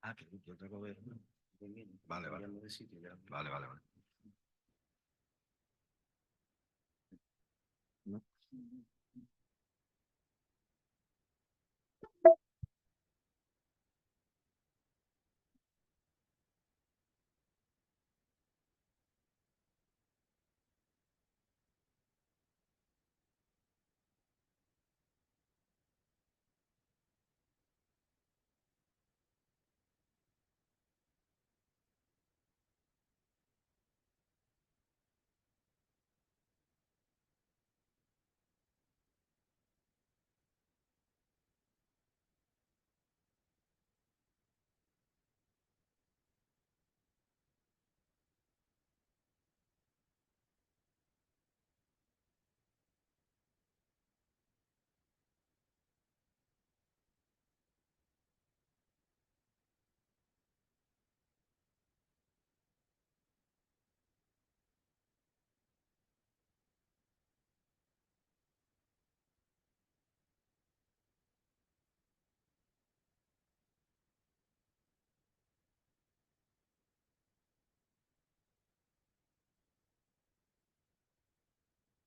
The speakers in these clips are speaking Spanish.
Ah, que yo tengo que ver. Vale, vale. Cambiando de sitio ya. Vale. ¿No?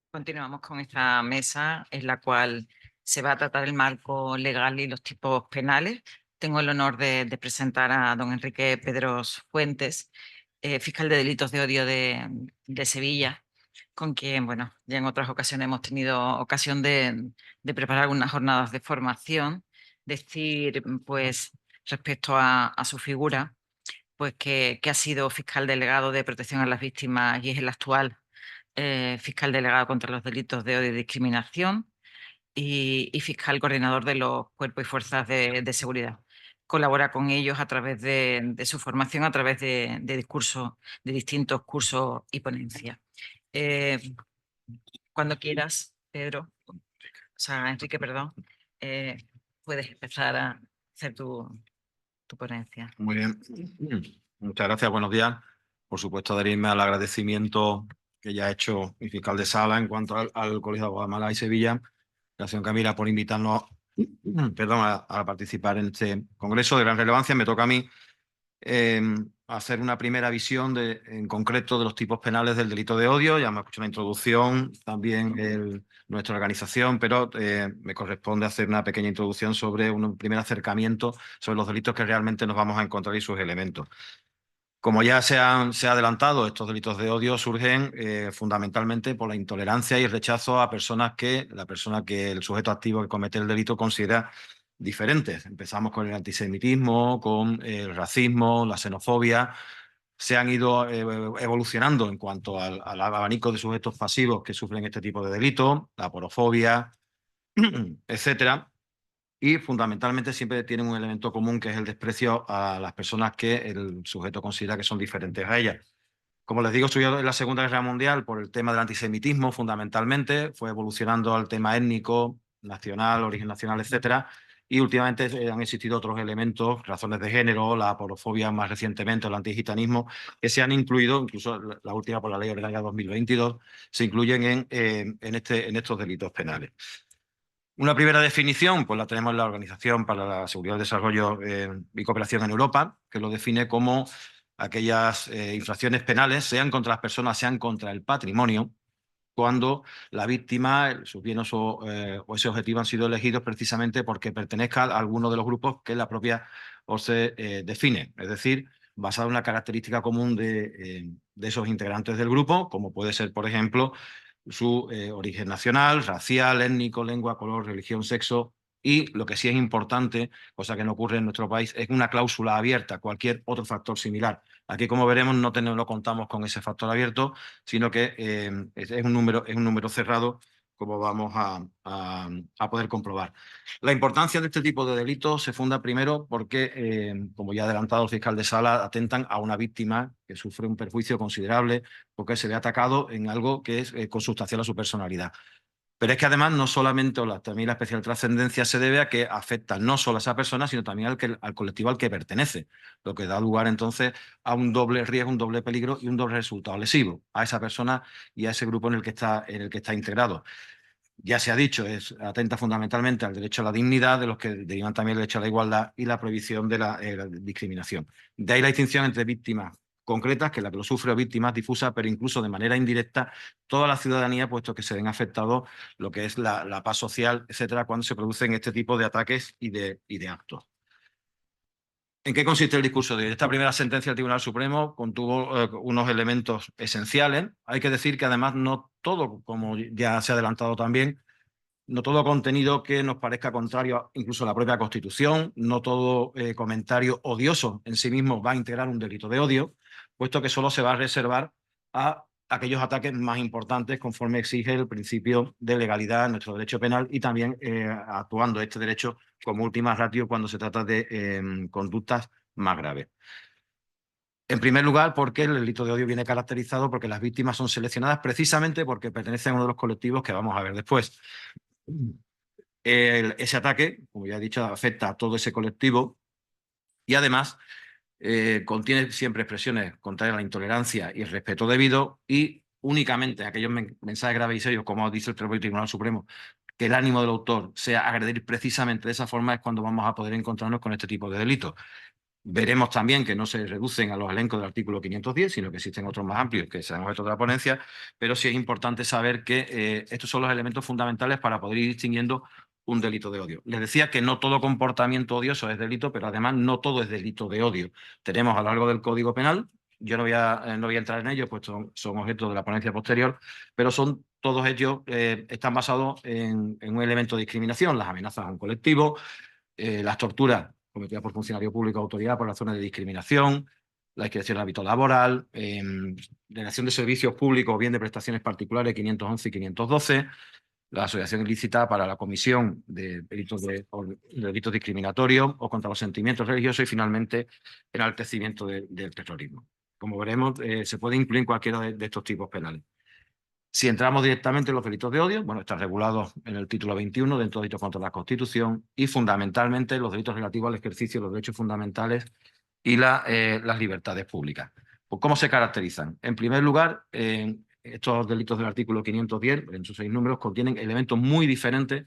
Continuamos con esta mesa en la cual se va a tratar el marco legal y los tipos penales. Tengo el honor de presentar a don Enrique Pedros Fuentes, fiscal de delitos de odio de Sevilla, con quien, bueno, ya en otras ocasiones hemos tenido ocasión de preparar algunas jornadas de formación. Decir, pues, respecto a su figura, pues que ha sido fiscal delegado de protección a las víctimas y es el actual fiscal delegado contra los delitos de odio y discriminación y fiscal coordinador de los cuerpos y fuerzas de seguridad. Colabora con ellos a través de su formación, a través de discursos, de distintos cursos y ponencias. Cuando quieras, Pedro, o sea, Enrique, perdón, puedes empezar a hacer tu ponencia. Muy bien. Muchas gracias, buenos días. Por supuesto, adherirme al agradecimiento que ya ha hecho mi fiscal de sala en cuanto al Colegio de Abogados de Málaga y Sevilla, la señora Camila, por invitarnos perdón, a participar en este congreso de gran relevancia. Me toca a mí hacer una primera visión en concreto de los tipos penales del delito de odio. Ya hemos escuchado una introducción, también nuestra organización, pero me corresponde hacer una pequeña introducción sobre un primer acercamiento sobre los delitos que realmente nos vamos a encontrar y sus elementos. Como ya se ha adelantado, estos delitos de odio surgen fundamentalmente por la intolerancia y el rechazo a personas que la persona que el sujeto activo que comete el delito considera diferentes. Empezamos con el antisemitismo, con el racismo, la xenofobia. Se han ido evolucionando en cuanto al abanico de sujetos pasivos que sufren este tipo de delitos, la aporofobia, etcétera. Y fundamentalmente siempre tienen un elemento común que es el desprecio a las personas que el sujeto considera que son diferentes a ellas. Como les digo, surgió en la Segunda Guerra Mundial por el tema del antisemitismo fundamentalmente, fue evolucionando al tema étnico, nacional, origen nacional, etcétera, y últimamente han existido otros elementos, razones de género, la aporofobia más recientemente, el antigitanismo, que se han incluido, incluso la última por la Ley Orgánica 2022, se incluyen en estos delitos penales. Una primera definición, pues la tenemos en la Organización para la Seguridad y el Desarrollo y Cooperación en Europa, que lo define como aquellas infracciones penales, sean contra las personas, sean contra el patrimonio, cuando la víctima, sus bienes o ese objetivo han sido elegidos precisamente porque pertenezca a alguno de los grupos que la propia OSCE define, es decir, basado en una característica común de esos integrantes del grupo, como puede ser, por ejemplo, su origen nacional, racial, étnico, lengua, color, religión, sexo, y lo que sí es importante, cosa que no ocurre en nuestro país, es una cláusula abierta, cualquier otro factor similar. Aquí, como veremos, no contamos con ese factor abierto, sino que es un número cerrado, como vamos a poder comprobar. La importancia de este tipo de delitos se funda primero porque, como ya ha adelantado el fiscal de sala, atentan a una víctima que sufre un perjuicio considerable porque se ve atacado en algo que es consustancial a su personalidad. Pero es que además no solamente, también la especial trascendencia se debe a que afecta no solo a esa persona, sino también al colectivo al que pertenece, lo que da lugar entonces a un doble riesgo, un doble peligro y un doble resultado lesivo a esa persona y a ese grupo en el que está integrado. ya se ha dicho, atenta fundamentalmente al derecho a la dignidad, de los que derivan también el derecho a la igualdad y la prohibición de la discriminación. De ahí la distinción entre víctimas concretas, que es la que lo sufre, o víctimas difusas, pero incluso de manera indirecta, toda la ciudadanía, puesto que se ven afectados lo que es la paz social, etcétera, cuando se producen este tipo de ataques y de actos. ¿En qué consiste el discurso de hoy? Esta primera sentencia del Tribunal Supremo contuvo unos elementos esenciales. Hay que decir que además no todo, como ya se ha adelantado también, no todo contenido que nos parezca contrario incluso a la propia Constitución, no todo comentario odioso en sí mismo va a integrar un delito de odio, puesto que solo se va a reservar a aquellos ataques más importantes conforme exige el principio de legalidad en nuestro derecho penal y también actuando este derecho como última ratio cuando se trata de conductas más graves. En primer lugar, porque el delito de odio viene caracterizado porque las víctimas son seleccionadas precisamente porque pertenecen a uno de los colectivos que vamos a ver después. Ese ataque, como ya he dicho, afecta a todo ese colectivo y además contiene siempre expresiones contrarias a la intolerancia y el respeto debido y únicamente aquellos mensajes graves y serios, como dice el propio Tribunal Supremo, que el ánimo del autor sea agredir precisamente de esa forma es cuando vamos a poder encontrarnos con este tipo de delitos. Veremos también que no se reducen a los elencos del artículo 510, sino que existen otros más amplios que serán objeto de la ponencia, pero sí es importante saber que estos son los elementos fundamentales para poder ir distinguiendo un delito de odio. Les decía que no todo comportamiento odioso es delito, pero además no todo es delito de odio. Tenemos a lo largo del Código Penal, yo no voy a entrar en ellos, pues son objeto de la ponencia posterior, pero todos ellos están basados en un elemento de discriminación, las amenazas a un colectivo, las torturas cometidas por funcionario público o autoridad por razones de discriminación, la discriminación en el ámbito laboral, negación de servicios públicos o bien de prestaciones particulares 511 y 512, la asociación ilícita para la comisión de delitos discriminatorios o contra los sentimientos religiosos y finalmente el enaltecimiento del terrorismo. Como veremos, se puede incluir en cualquiera de estos tipos penales. Si entramos directamente en los delitos de odio, bueno, están regulados en el título 21 dentro de delitos contra la Constitución y fundamentalmente los delitos relativos al ejercicio de los derechos fundamentales y las libertades públicas. Pues, ¿cómo se caracterizan? En primer lugar, estos delitos del artículo 510, en sus 6 números, contienen elementos muy diferentes,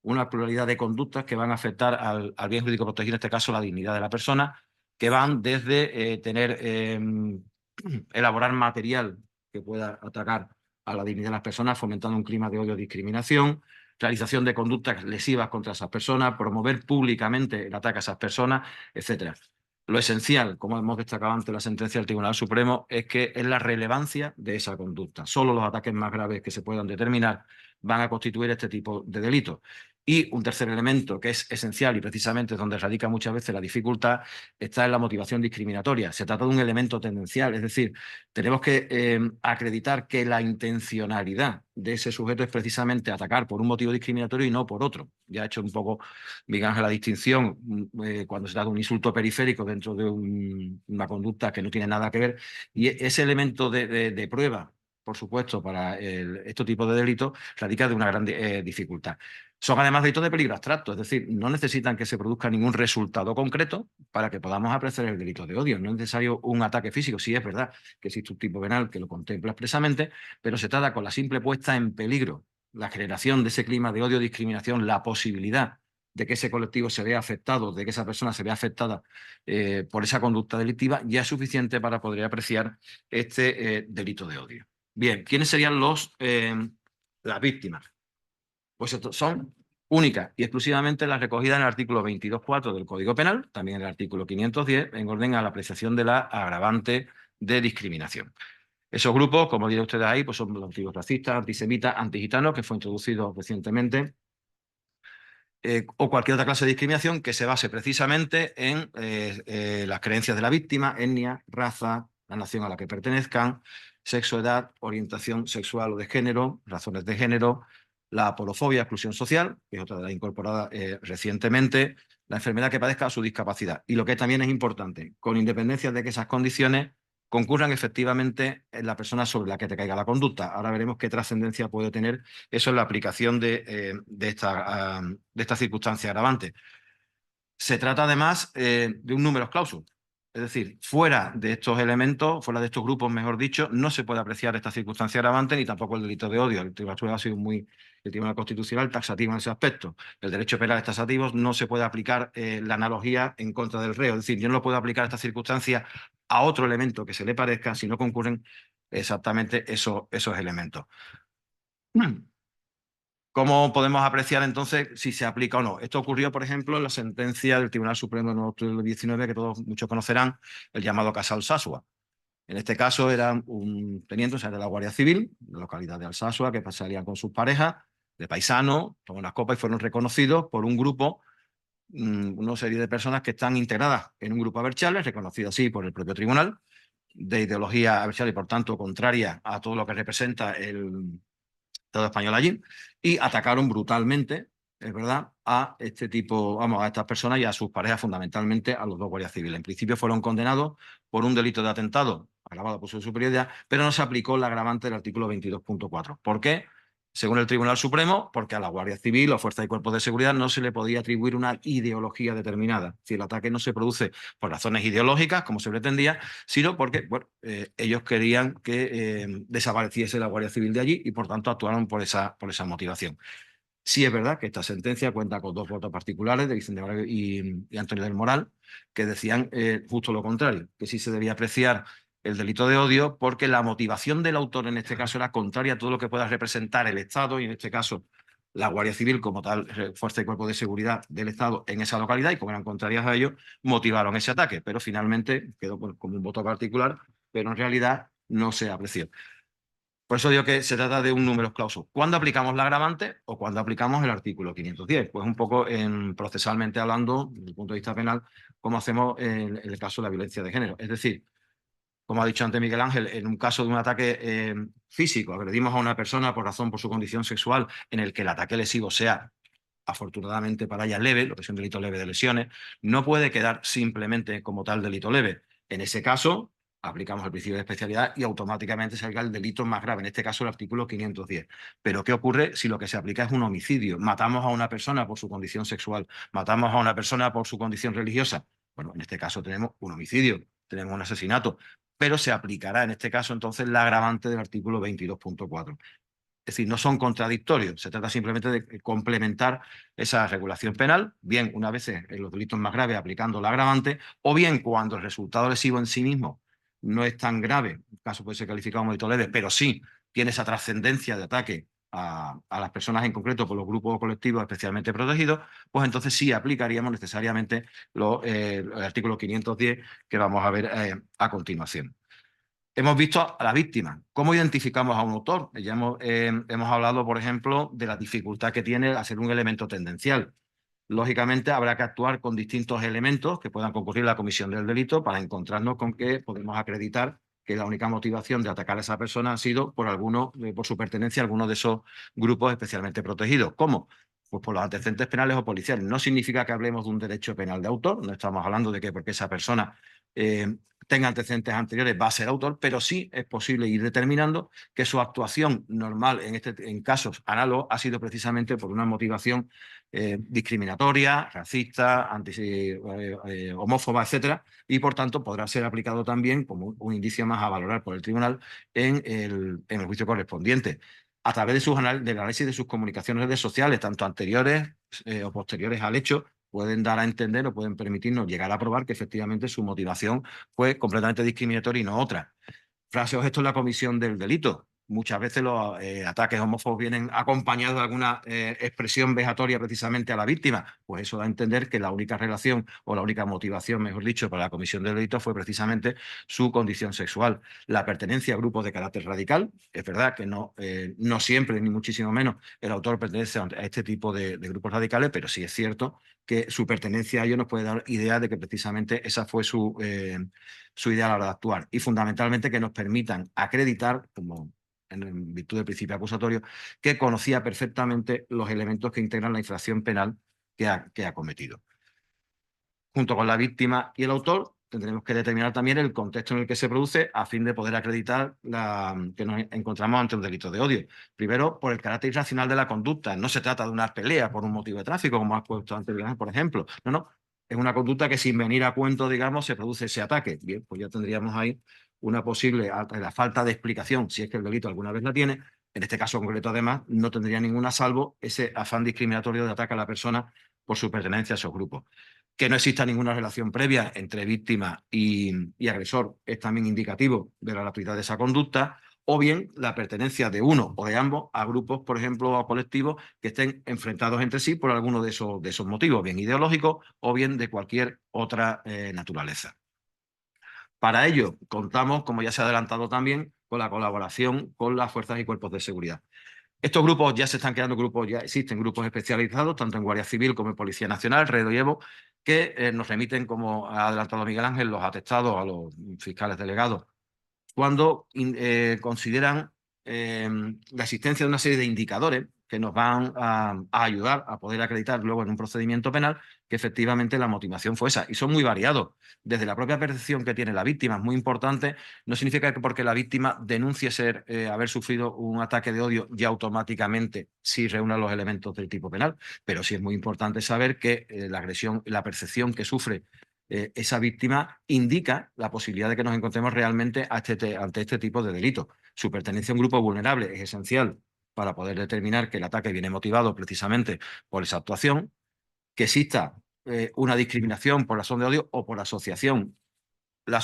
una pluralidad de conductas que van a afectar al bien jurídico protegido, en este caso la dignidad de la persona, que van desde elaborar material que pueda atacar a la dignidad de las personas, fomentando un clima de odio y discriminación, realización de conductas lesivas contra esas personas, promover públicamente el ataque a esas personas, etcétera. Lo esencial, como hemos destacado ante la sentencia del Tribunal Supremo, es que es la relevancia de esa conducta. Solo los ataques más graves que se puedan determinar van a constituir este tipo de delitos. Y un tercer elemento que es esencial y precisamente donde radica muchas veces la dificultad está en la motivación discriminatoria. Se trata de un elemento tendencial, es decir, tenemos que acreditar que la intencionalidad de ese sujeto es precisamente atacar por un motivo discriminatorio y no por otro. Ya he hecho un poco, Miguel Ángel, la distinción cuando se trata de un insulto periférico dentro de una conducta que no tiene nada que ver. Y ese elemento de prueba, por supuesto, para este tipo de delitos, radica de una gran dificultad. Son además delitos de peligro abstracto, es decir, no necesitan que se produzca ningún resultado concreto para que podamos apreciar el delito de odio. No es necesario un ataque físico, sí es verdad que existe un tipo penal que lo contempla expresamente, pero se trata con la simple puesta en peligro, la generación de ese clima de odio, discriminación, la posibilidad de que ese colectivo se vea afectado, de que esa persona se vea afectada por esa conducta delictiva, ya es suficiente para poder apreciar este delito de odio. Bien, ¿quiénes serían las víctimas? Pues son únicas y exclusivamente las recogidas en el artículo 22.4 del Código Penal, también en el artículo 510, en orden a la apreciación de la agravante de discriminación. Esos grupos, como dirán ustedes ahí, pues son los antiguos racistas, antisemitas, antigitanos, que fue introducido recientemente, o cualquier otra clase de discriminación que se base precisamente en las creencias de la víctima, etnia, raza, la nación a la que pertenezcan, sexo, edad, orientación sexual o de género, razones de género, la aporofobia, exclusión social, que es otra de las incorporadas recientemente, la enfermedad que padezca o su discapacidad. Y lo que también es importante, con independencia de que esas condiciones concurran efectivamente en la persona sobre la que te caiga la conducta. Ahora veremos qué trascendencia puede tener eso en la aplicación de esta circunstancia agravante. Se trata además de un numerus clausus. Es decir, fuera de estos elementos, fuera de estos grupos, mejor dicho, no se puede apreciar esta circunstancia agravante ni tampoco el delito de odio. El Tribunal ha sido el Tribunal Constitucional taxativo en ese aspecto. El derecho penal es taxativo, no se puede aplicar la analogía en contra del reo. Es decir, yo no lo puedo aplicar esta circunstancia a otro elemento que se le parezca si no concurren exactamente esos elementos. ¿Cómo podemos apreciar entonces si se aplica o no? Esto ocurrió, por ejemplo, en la sentencia del Tribunal Supremo de octubre del 19, que todos muchos conocerán, el llamado caso Alsasua. En este caso era un teniente, o sea, de la Guardia Civil, de la localidad de Alsasua, que salían con sus parejas de paisanos, tomaron unas copas y fueron reconocidos por un grupo, una serie de personas que están integradas en un grupo Abertzale, reconocido así por el propio tribunal, de ideología Abertzale y por tanto contraria a todo lo que representa el Estado español allí, y atacaron brutalmente, es verdad, a este tipo, vamos, a estas personas y a sus parejas, fundamentalmente a los dos guardias civiles. En principio fueron condenados por un delito de atentado agravado por su superioridad, pero no se aplicó la agravante del artículo 22.4. ¿Por qué? Según el Tribunal Supremo, porque a la Guardia Civil o Fuerzas y Cuerpos de Seguridad no se le podía atribuir una ideología determinada. Si el ataque no se produce por razones ideológicas, como se pretendía, sino porque bueno, ellos querían que desapareciese la Guardia Civil de allí y por tanto actuaron por esa motivación. Sí es verdad que esta sentencia cuenta con dos votos particulares de Vicente Valle y Antonio del Moral, que decían justo lo contrario, que sí se debía apreciar el delito de odio porque la motivación del autor en este caso era contraria a todo lo que pueda representar el Estado y en este caso la Guardia Civil como tal, fuerza y cuerpo de seguridad del Estado en esa localidad, y como eran contrarias a ello, motivaron ese ataque, pero finalmente quedó como un voto particular, pero en realidad no se apreció. Por eso digo que se trata de un número clausus. ¿Cuándo aplicamos la agravante o cuándo aplicamos el artículo 510? Pues un poco procesalmente hablando, desde el punto de vista penal, como hacemos en el caso de la violencia de género. Es decir, como ha dicho antes Miguel Ángel, en un caso de un ataque físico, agredimos a una persona por su condición sexual, en el que el ataque lesivo sea, afortunadamente para ella, leve, lo que es un delito leve de lesiones, no puede quedar simplemente como tal delito leve. En ese caso, aplicamos el principio de especialidad y automáticamente salga el delito más grave, en este caso el artículo 510. Pero ¿qué ocurre si lo que se aplica es un homicidio? Matamos a una persona por su condición sexual, matamos a una persona por su condición religiosa. Bueno, en este caso tenemos un homicidio, tenemos un asesinato, pero se aplicará en este caso entonces la agravante del artículo 22.4. Es decir, no son contradictorios, se trata simplemente de complementar esa regulación penal, bien una vez en los delitos más graves aplicando la agravante, o bien cuando el resultado lesivo en sí mismo no es tan grave, el caso puede ser calificado como delito leve, pero sí tiene esa trascendencia de ataque a las personas en concreto por los grupos o colectivos especialmente protegidos, pues entonces sí aplicaríamos necesariamente el artículo 510 que vamos a ver a continuación. Hemos visto a la víctima. ¿Cómo identificamos a un autor? Ya hemos hablado, por ejemplo, de la dificultad que tiene hacer un elemento tendencial. Lógicamente, habrá que actuar con distintos elementos que puedan concurrir a la comisión del delito para encontrarnos con que podemos acreditar que la única motivación de atacar a esa persona ha sido por su pertenencia a alguno de esos grupos especialmente protegidos. ¿Cómo? Pues por los antecedentes penales o policiales. No significa que hablemos de un derecho penal de autor, no estamos hablando de que porque esa persona tenga antecedentes anteriores va a ser autor, pero sí es posible ir determinando que su actuación normal en casos análogos ha sido precisamente por una motivación discriminatoria, racista, homófoba, etcétera, y por tanto podrá ser aplicado también como un indicio más a valorar por el tribunal en el juicio correspondiente a través del análisis de sus comunicaciones en redes sociales, tanto anteriores o posteriores al hecho, pueden dar a entender o pueden permitirnos llegar a probar que efectivamente su motivación fue completamente discriminatoria y no otra. Frase o gesto en la comisión del delito. Muchas veces los ataques homófobos vienen acompañados de alguna expresión vejatoria precisamente a la víctima. Pues eso da a entender que la única relación o la única motivación, mejor dicho, para la comisión del delito fue precisamente su condición sexual. La pertenencia a grupos de carácter radical. Es verdad que no siempre, ni muchísimo menos, el autor pertenece a este tipo de grupos radicales, pero sí es cierto que su pertenencia a ellos nos puede dar idea de que precisamente esa fue su idea a la hora de actuar. Y fundamentalmente que nos permitan acreditar, como en virtud del principio acusatorio, que conocía perfectamente los elementos que integran la infracción penal que ha cometido. Junto con la víctima y el autor, tendremos que determinar también el contexto en el que se produce a fin de poder acreditar que nos encontramos ante un delito de odio. Primero, por el carácter irracional de la conducta. No se trata de una pelea por un motivo de tráfico, como has puesto antes, por ejemplo. No. es una conducta que sin venir a cuento, digamos, se produce ese ataque. Bien, pues ya tendríamos ahí una posible, la falta de explicación, si es que el delito alguna vez la tiene. En este caso concreto, además, no tendría ninguna salvo ese afán discriminatorio de ataque a la persona por su pertenencia a esos grupos. Que no exista ninguna relación previa entre víctima y agresor es también indicativo de la gratuidad de esa conducta, o bien la pertenencia de uno o de ambos a grupos, por ejemplo, o a colectivos que estén enfrentados entre sí por alguno de esos motivos, bien ideológicos o bien de cualquier otra naturaleza. Para ello, contamos, como ya se ha adelantado también, con la colaboración con las fuerzas y cuerpos de seguridad. Estos grupos ya se están creando grupos, ya existen grupos especializados, tanto en Guardia Civil como en Policía Nacional, Red Evo, que nos remiten, como ha adelantado Miguel Ángel, los atestados a los fiscales delegados cuando consideran la existencia de una serie de indicadores que nos van a ayudar a poder acreditar luego en un procedimiento penal que efectivamente la motivación fue esa. Y son muy variados. Desde la propia percepción que tiene la víctima, es muy importante, no significa que porque la víctima denuncie haber sufrido un ataque de odio ya automáticamente sí reúna los elementos del tipo penal, pero sí es muy importante saber que la agresión, la percepción que sufre esa víctima indica la posibilidad de que nos encontremos realmente ante este tipo de delitos. Su pertenencia a un grupo vulnerable es esencial para poder determinar que el ataque viene motivado precisamente por esa actuación, que exista una discriminación por razón de odio o por asociación. La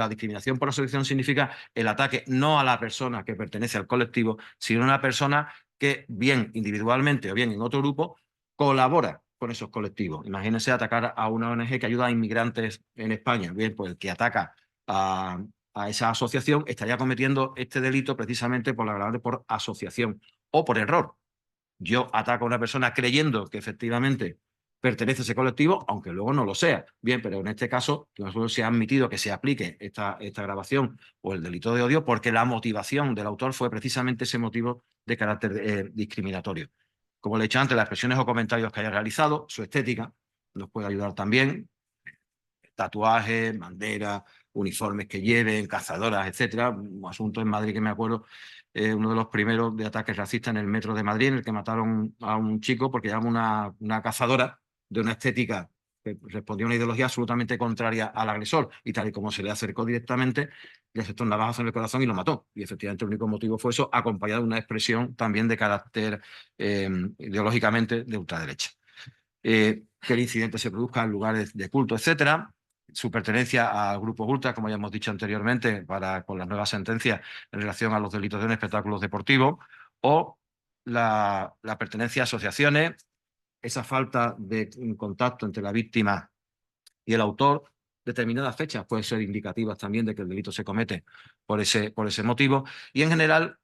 discriminación por asociación significa el ataque no a la persona que pertenece al colectivo, sino a una persona que, bien individualmente o bien en otro grupo, colabora con esos colectivos. Imagínense atacar a una ONG que ayuda a inmigrantes en España. Bien, pues el que ataca a esa asociación estaría cometiendo este delito precisamente por la agravante por asociación o por error. Yo ataco a una persona creyendo que efectivamente pertenece a ese colectivo, aunque luego no lo sea. Bien, pero en este caso nosotros se ha admitido que se aplique esta grabación o el delito de odio porque la motivación del autor fue precisamente ese motivo de carácter discriminatorio. Como le he dicho antes, las expresiones o comentarios que haya realizado, su estética, nos puede ayudar también. Tatuajes, banderas, uniformes que lleven, cazadoras, etcétera. Un asunto en Madrid que me acuerdo, uno de los primeros de ataques racistas en el metro de Madrid, en el que mataron a un chico porque llevaba una cazadora de una estética que respondía a una ideología absolutamente contraria al agresor, y tal y como se le acercó directamente, le aceptó un navajazo en el corazón y lo mató. Y efectivamente el único motivo fue eso, acompañado de una expresión también de carácter ideológicamente de ultraderecha. Que el incidente se produzca en lugares de culto, etcétera. Su pertenencia a grupos ultra, como ya hemos dicho anteriormente, con las nuevas sentencias en relación a los delitos de espectáculos deportivos, o la pertenencia a asociaciones, esa falta de contacto entre la víctima y el autor. Determinadas fechas pueden ser indicativas también de que el delito se comete por ese motivo, y en general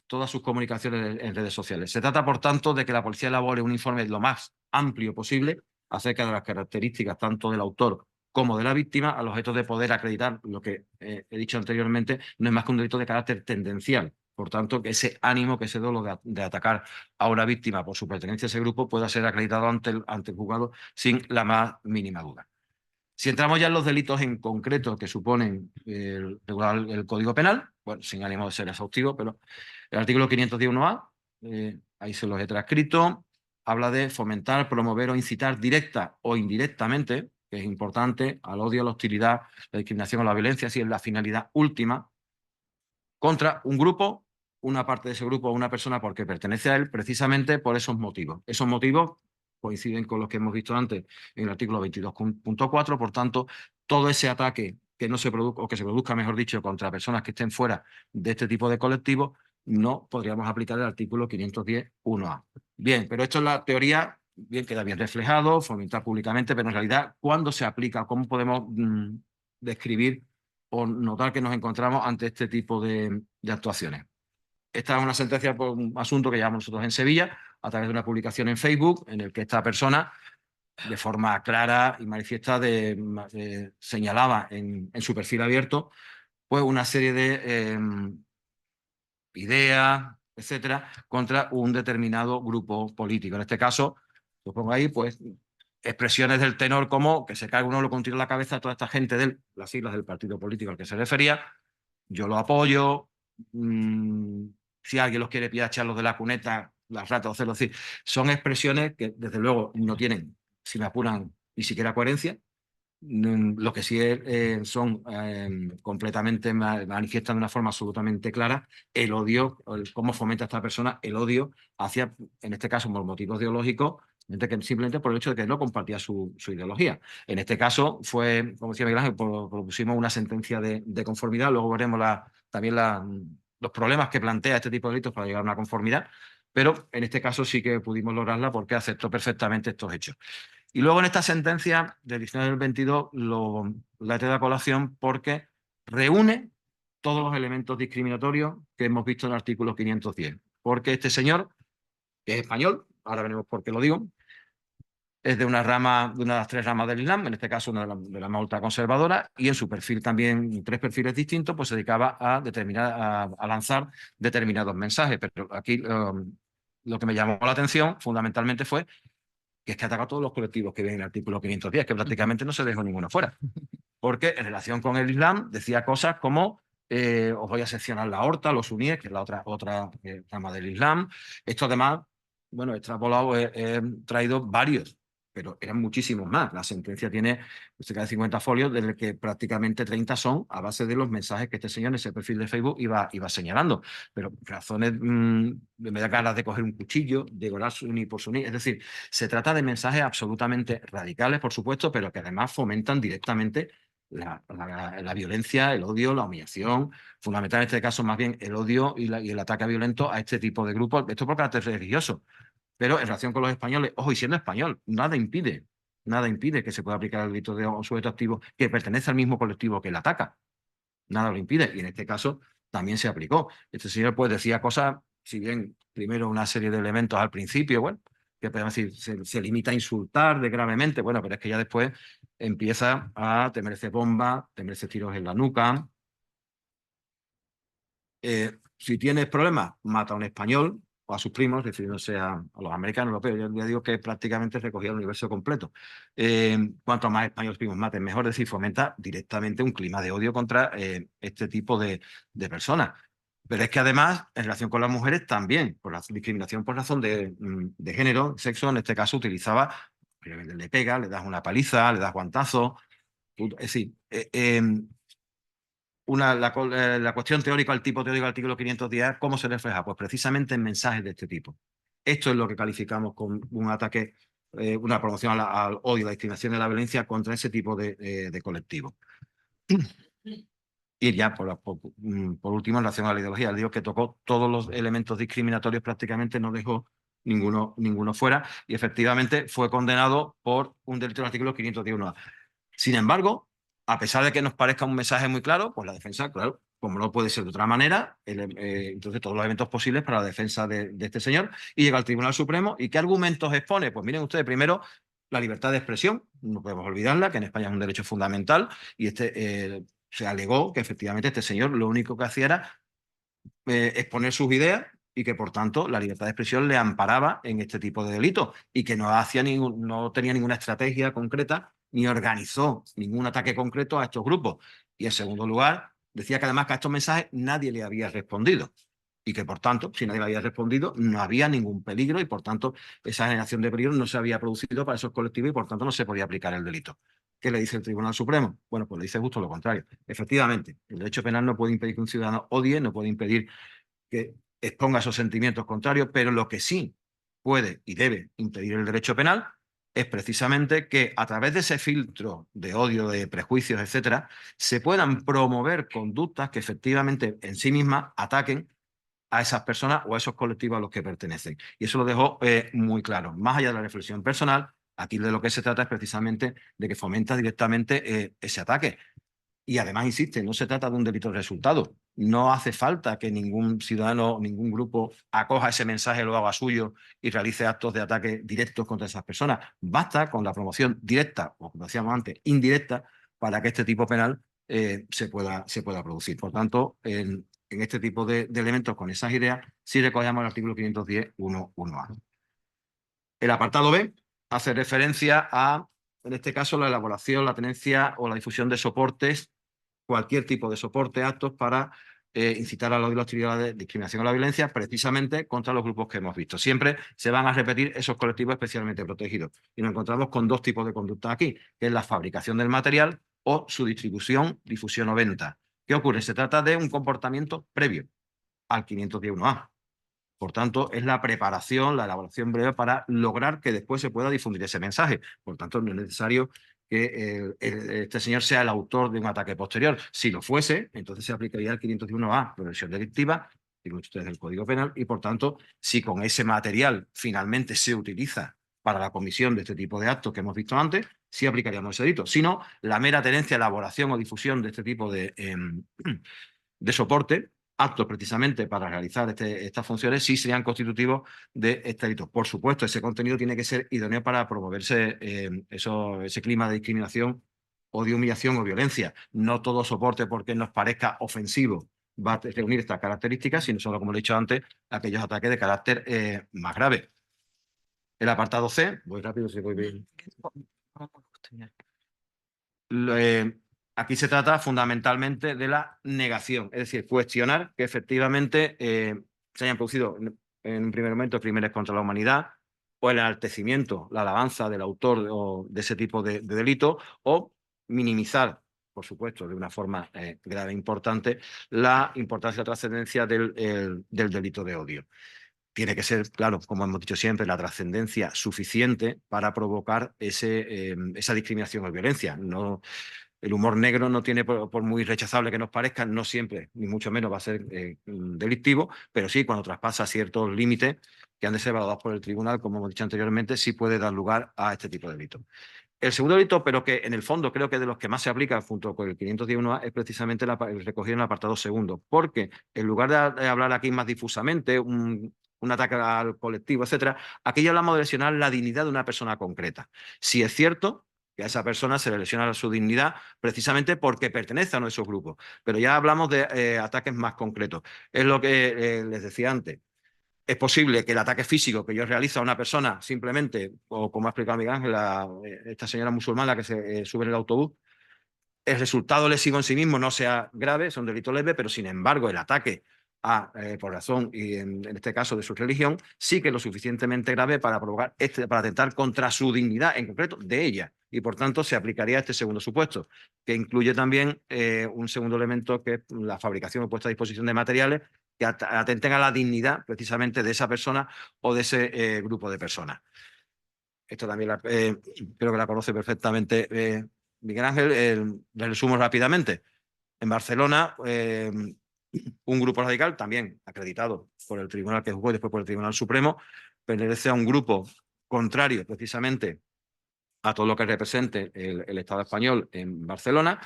todas sus comunicaciones en redes sociales. Se trata, por tanto, de que la policía elabore un informe lo más amplio posible acerca de las características tanto del autor como de la víctima, al objeto de poder acreditar lo que he dicho anteriormente, no es más que un delito de carácter tendencial. Por tanto, que ese ánimo, que ese dolo de atacar a una víctima por su pertenencia a ese grupo pueda ser acreditado ante el juzgado sin la más mínima duda. Si entramos ya en los delitos en concreto que suponen el Código Penal, bueno, sin ánimo de ser exhaustivo, pero el artículo 511A, ahí se los he transcrito, habla de fomentar, promover o incitar directa o indirectamente, que es importante, al odio, a la hostilidad, la discriminación o la violencia, si es la finalidad última, contra un grupo, una parte de ese grupo o una persona porque pertenece a él, precisamente por esos motivos. Esos motivos coinciden con los que hemos visto antes en el artículo 22.4, por tanto, todo ese ataque que no se produzca, o que se produzca, mejor dicho, contra personas que estén fuera de este tipo de colectivos, no podríamos aplicar el artículo 510.1a. Bien, pero esto es la teoría, bien, queda bien reflejado, fomentar públicamente, pero en realidad, ¿cuándo se aplica? ¿Cómo podemos describir o notar que nos encontramos ante este tipo de actuaciones? Esta es una sentencia por un asunto que llevamos nosotros en Sevilla, a través de una publicación en Facebook, en el que esta persona, de forma clara y manifiesta, señalaba en su perfil abierto pues una serie de ideas, etcétera, contra un determinado grupo político. En este caso, lo pongo ahí, pues expresiones del tenor como que se caiga uno con un tiro en la cabeza a toda esta gente de las siglas del partido político al que se refería, yo lo apoyo, si alguien los quiere pillar, echarlos de la cuneta, las ratas o celos, son expresiones que desde luego no tienen, si me apuran, ni siquiera coherencia. Lo que sí son completamente manifiestan de una forma absolutamente clara el odio, cómo fomenta esta persona el odio hacia, en este caso, por motivos ideológicos, simplemente por el hecho de que no compartía su ideología. En este caso fue, como decía Miguel Ángel, propusimos una sentencia de conformidad, luego veremos también los problemas que plantea este tipo de delitos para llegar a una conformidad, pero en este caso sí que pudimos lograrla porque aceptó perfectamente estos hechos. Y luego en esta sentencia del 19 del 22 la he traído a colación porque reúne todos los elementos discriminatorios que hemos visto en el artículo 510. Porque este señor, que es español, ahora veremos por qué lo digo, es de una de las 3 ramas del Islam, en este caso una de la más ultraconservadora, y en su perfil también, en 3 perfiles distintos, pues se dedicaba a lanzar determinados mensajes. Pero aquí lo que me llamó la atención fundamentalmente fue que es que ataca a todos los colectivos que ven en el artículo 510, que prácticamente no se dejó ninguno fuera. Porque en relación con el Islam decía cosas como os voy a seccionar la aorta, los suníes, que es la otra rama del Islam. Esto además, bueno, extrapolado, he traído varios, pero eran muchísimos más. La sentencia tiene cerca de 50 folios, de los que prácticamente 30 son a base de los mensajes que este señor en ese perfil de Facebook iba señalando. Pero razones, me da ganas de coger un cuchillo, de gorar suní por suní. Es decir, se trata de mensajes absolutamente radicales, por supuesto, pero que además fomentan directamente la violencia, el odio, la humillación, fundamentalmente en este caso más bien el odio y el ataque violento a este tipo de grupos, esto por carácter religioso. Pero en relación con los españoles, ojo, y siendo español, nada impide que se pueda aplicar el delito de un sujeto activo que pertenece al mismo colectivo que le ataca. Nada lo impide. Y en este caso también se aplicó. Este señor pues decía cosas, si bien primero una serie de elementos al principio, bueno, que podemos decir, se limita a insultar de gravemente, bueno, pero es que ya después empieza a temerse bombas, temerse tiros en la nuca. Si tienes problemas, mata a un español o a sus primos, refiriéndose a los americanos, europeos. Yo ya digo que prácticamente recogía el universo completo. Cuanto más españoles primos maten, mejor. Es decir, fomenta directamente un clima de odio contra este tipo de personas. Pero es que además, en relación con las mujeres, también, por la discriminación por razón de género, sexo, en este caso utilizaba, le pega, le das una paliza, le das guantazos. Es decir, la cuestión teórica, el tipo teórico del artículo 510, ¿cómo se refleja? Pues precisamente en mensajes de este tipo. Esto es lo que calificamos como un ataque, una promoción al odio, la discriminación y la violencia contra ese tipo de colectivos. Y ya, por último, en relación a la ideología, digo que tocó todos los elementos discriminatorios, prácticamente no dejó ninguno fuera, y efectivamente fue condenado por un delito del artículo 510. Sin embargo, a pesar de que nos parezca un mensaje muy claro, pues la defensa, claro, como no puede ser de otra manera, entonces todos los eventos posibles para la defensa de este señor, y llega al Tribunal Supremo. ¿Y qué argumentos expone? Pues miren ustedes, primero, la libertad de expresión, no podemos olvidarla, que en España es un derecho fundamental, y se alegó que efectivamente este señor lo único que hacía era exponer sus ideas y que, por tanto, la libertad de expresión le amparaba en este tipo de delitos y que no tenía ninguna estrategia concreta ni organizó ningún ataque concreto a estos grupos. Y, en segundo lugar, decía que además que a estos mensajes nadie le había respondido y que, por tanto, si nadie le había respondido, no había ningún peligro y, por tanto, esa generación de peligro no se había producido para esos colectivos y, por tanto, no se podía aplicar el delito. ¿Qué le dice el Tribunal Supremo? Bueno, pues le dice justo lo contrario. Efectivamente, el derecho penal no puede impedir que un ciudadano odie, no puede impedir que exponga esos sentimientos contrarios, pero lo que sí puede y debe impedir el derecho penal es precisamente que a través de ese filtro de odio, de prejuicios, etcétera, se puedan promover conductas que efectivamente en sí mismas ataquen a esas personas o a esos colectivos a los que pertenecen. Y eso lo dejó muy claro. Más allá de la reflexión personal, aquí de lo que se trata es precisamente de que fomenta directamente ese ataque. Y además, insiste, no se trata de un delito de resultado. No hace falta que ningún ciudadano, ningún grupo acoja ese mensaje, lo haga suyo y realice actos de ataque directos contra esas personas. Basta con la promoción directa, o como decíamos antes, indirecta, para que este tipo penal se pueda producir. Por tanto, en este tipo de elementos con esas ideas, sí recogemos el artículo 510.1.1a. El apartado B hace referencia a, en este caso, la elaboración, la tenencia o la difusión de soportes, cualquier tipo de soporte, actos para incitar al odio y la hostilidad, la discriminación o la violencia, precisamente contra los grupos que hemos visto. Siempre se van a repetir esos colectivos especialmente protegidos. Y nos encontramos con dos tipos de conductas aquí, que es la fabricación del material o su distribución, difusión o venta. ¿Qué ocurre? Se trata de un comportamiento previo al 511A. Por tanto, es la preparación, la elaboración breve para lograr que después se pueda difundir ese mensaje. Por tanto, no es necesario que este señor sea el autor de un ataque posterior. Si lo fuese, entonces se aplicaría el 511A, prevención delictiva, digo ustedes del Código Penal, y por tanto, si con ese material finalmente se utiliza para la comisión de este tipo de actos que hemos visto antes, sí aplicaríamos ese delito. Si no, la mera tenencia, elaboración o difusión de este tipo de soporte, aptos precisamente para realizar estas funciones, sí serían constitutivos de este delito. Por supuesto, ese contenido tiene que ser idóneo para promoverse ese clima de discriminación o de humillación o violencia. No todo soporte porque nos parezca ofensivo va a reunir estas características, sino solo, como he dicho antes, aquellos ataques de carácter más grave. El apartado C, voy rápido si voy bien. Aquí se trata fundamentalmente de la negación, es decir, cuestionar que efectivamente se hayan producido en un primer momento crímenes contra la humanidad o el enaltecimiento, la alabanza del autor de ese tipo de delito, o minimizar, por supuesto, de una forma grave e importante, la importancia y la trascendencia del delito de odio. Tiene que ser, claro, como hemos dicho siempre, la trascendencia suficiente para provocar esa discriminación o violencia. No, el humor negro no tiene, por muy rechazable que nos parezca, no siempre, ni mucho menos va a ser delictivo, pero sí, cuando traspasa ciertos límites que han de ser evaluados por el tribunal, como hemos dicho anteriormente, sí puede dar lugar a este tipo de delitos. El segundo delito, pero que en el fondo creo que de los que más se aplica junto con el 511A, es precisamente el recogido en el apartado segundo, porque en lugar de hablar aquí más difusamente, un ataque al colectivo, etcétera, aquí ya hablamos de lesionar la dignidad de una persona concreta. Si es cierto que a esa persona se le lesiona su dignidad precisamente porque pertenece a uno de esos grupos, pero ya hablamos de ataques más concretos. Es lo que les decía antes. Es posible que el ataque físico que yo realizo a una persona simplemente, o como ha explicado Miguel Ángel, esta señora musulmana que se sube en el autobús, el resultado lesivo en sí mismo no sea grave, es un delito leve, pero sin embargo el ataque por razón y en este caso de su religión, sí que es lo suficientemente grave para provocar para atentar contra su dignidad, en concreto de ella. Y por tanto se aplicaría este segundo supuesto, que incluye también un segundo elemento que es la fabricación o puesta a disposición de materiales que atenten a la dignidad precisamente de esa persona o de ese grupo de personas. Esto también creo que la conoce perfectamente Miguel Ángel. Le resumo rápidamente. En Barcelona, un grupo radical, también acreditado por el tribunal que juzgó y después por el Tribunal Supremo, pertenece a un grupo contrario precisamente a todo lo que represente el Estado español en Barcelona,